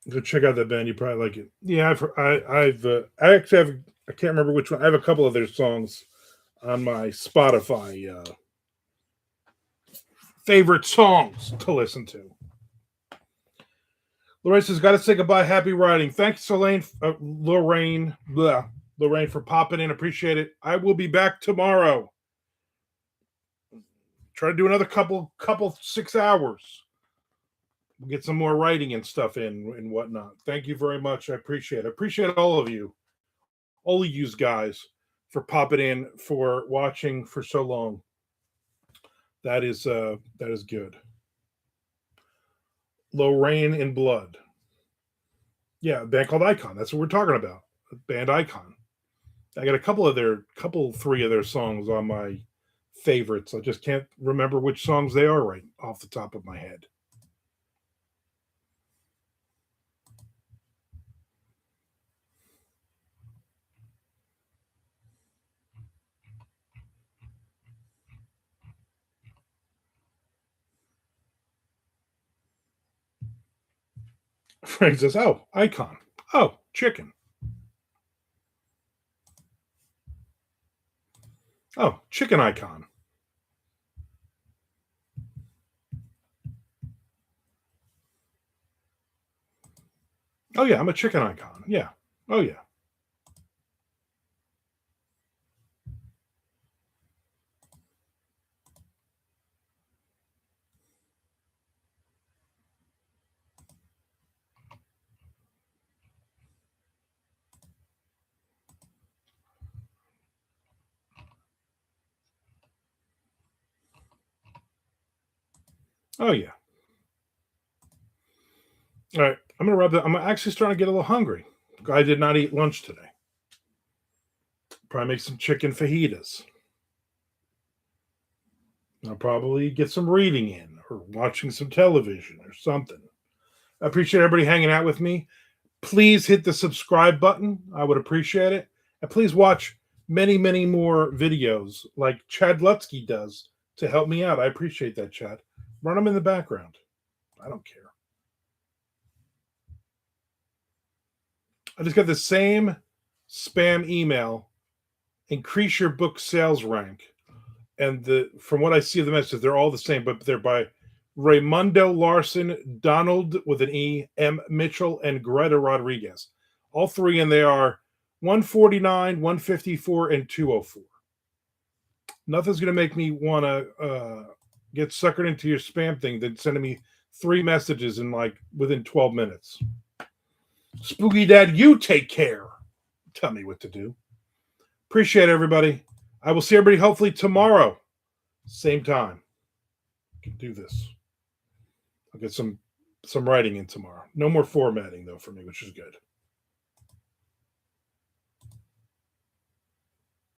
A: Go check out that band. You probably like it. Yeah, I actually have. I can't remember which one. I have a couple of their songs on my Spotify favorite songs to listen to. Lorraine says, "Got to say goodbye. Happy writing. Thanks, Lorraine, for popping in. Appreciate it. I will be back tomorrow. Try to do another couple 6 hours. We'll get some more writing and stuff in and whatnot. Thank you very much. I appreciate it. I appreciate all of you, all of you guys, for popping in, for watching for so long. That is good. Lorraine in Blood. Yeah, a band called Icon. That's what we're talking about. Band Icon. I got a three of their songs on my favorites. I just can't remember which songs they are right off the top of my head. Frank says, "Oh, Icon. Oh, chicken. Oh, chicken icon. Oh yeah, I'm a chicken icon. Yeah. Oh yeah. Oh yeah. All right. I'm gonna rub that. I'm actually starting to get a little hungry. I did not eat lunch today. Probably make some chicken fajitas. I'll probably get some reading in or watching some television or something. I appreciate everybody hanging out with me. Please hit the subscribe button. I would appreciate it. And please watch many, many more videos like Chad Lutsky does to help me out. I appreciate that, Chad. Run them in the background. I don't care. I just got the same spam email. Increase your book sales rank. And from what I see of the messages, they're all the same, but they're by Raymundo Larson, Donald with an E, M. Mitchell, and Greta Rodriguez. All three, and they are 149, 154, and 204. Nothing's going to make me want to get suckered into your spam thing than sending me 3 messages in like within 12 minutes. Spooky Dad, you take care. Tell me what to do. Appreciate everybody. I will see everybody hopefully tomorrow. Same time. Can do this. I'll get some writing in tomorrow. No more formatting though for me, which is good.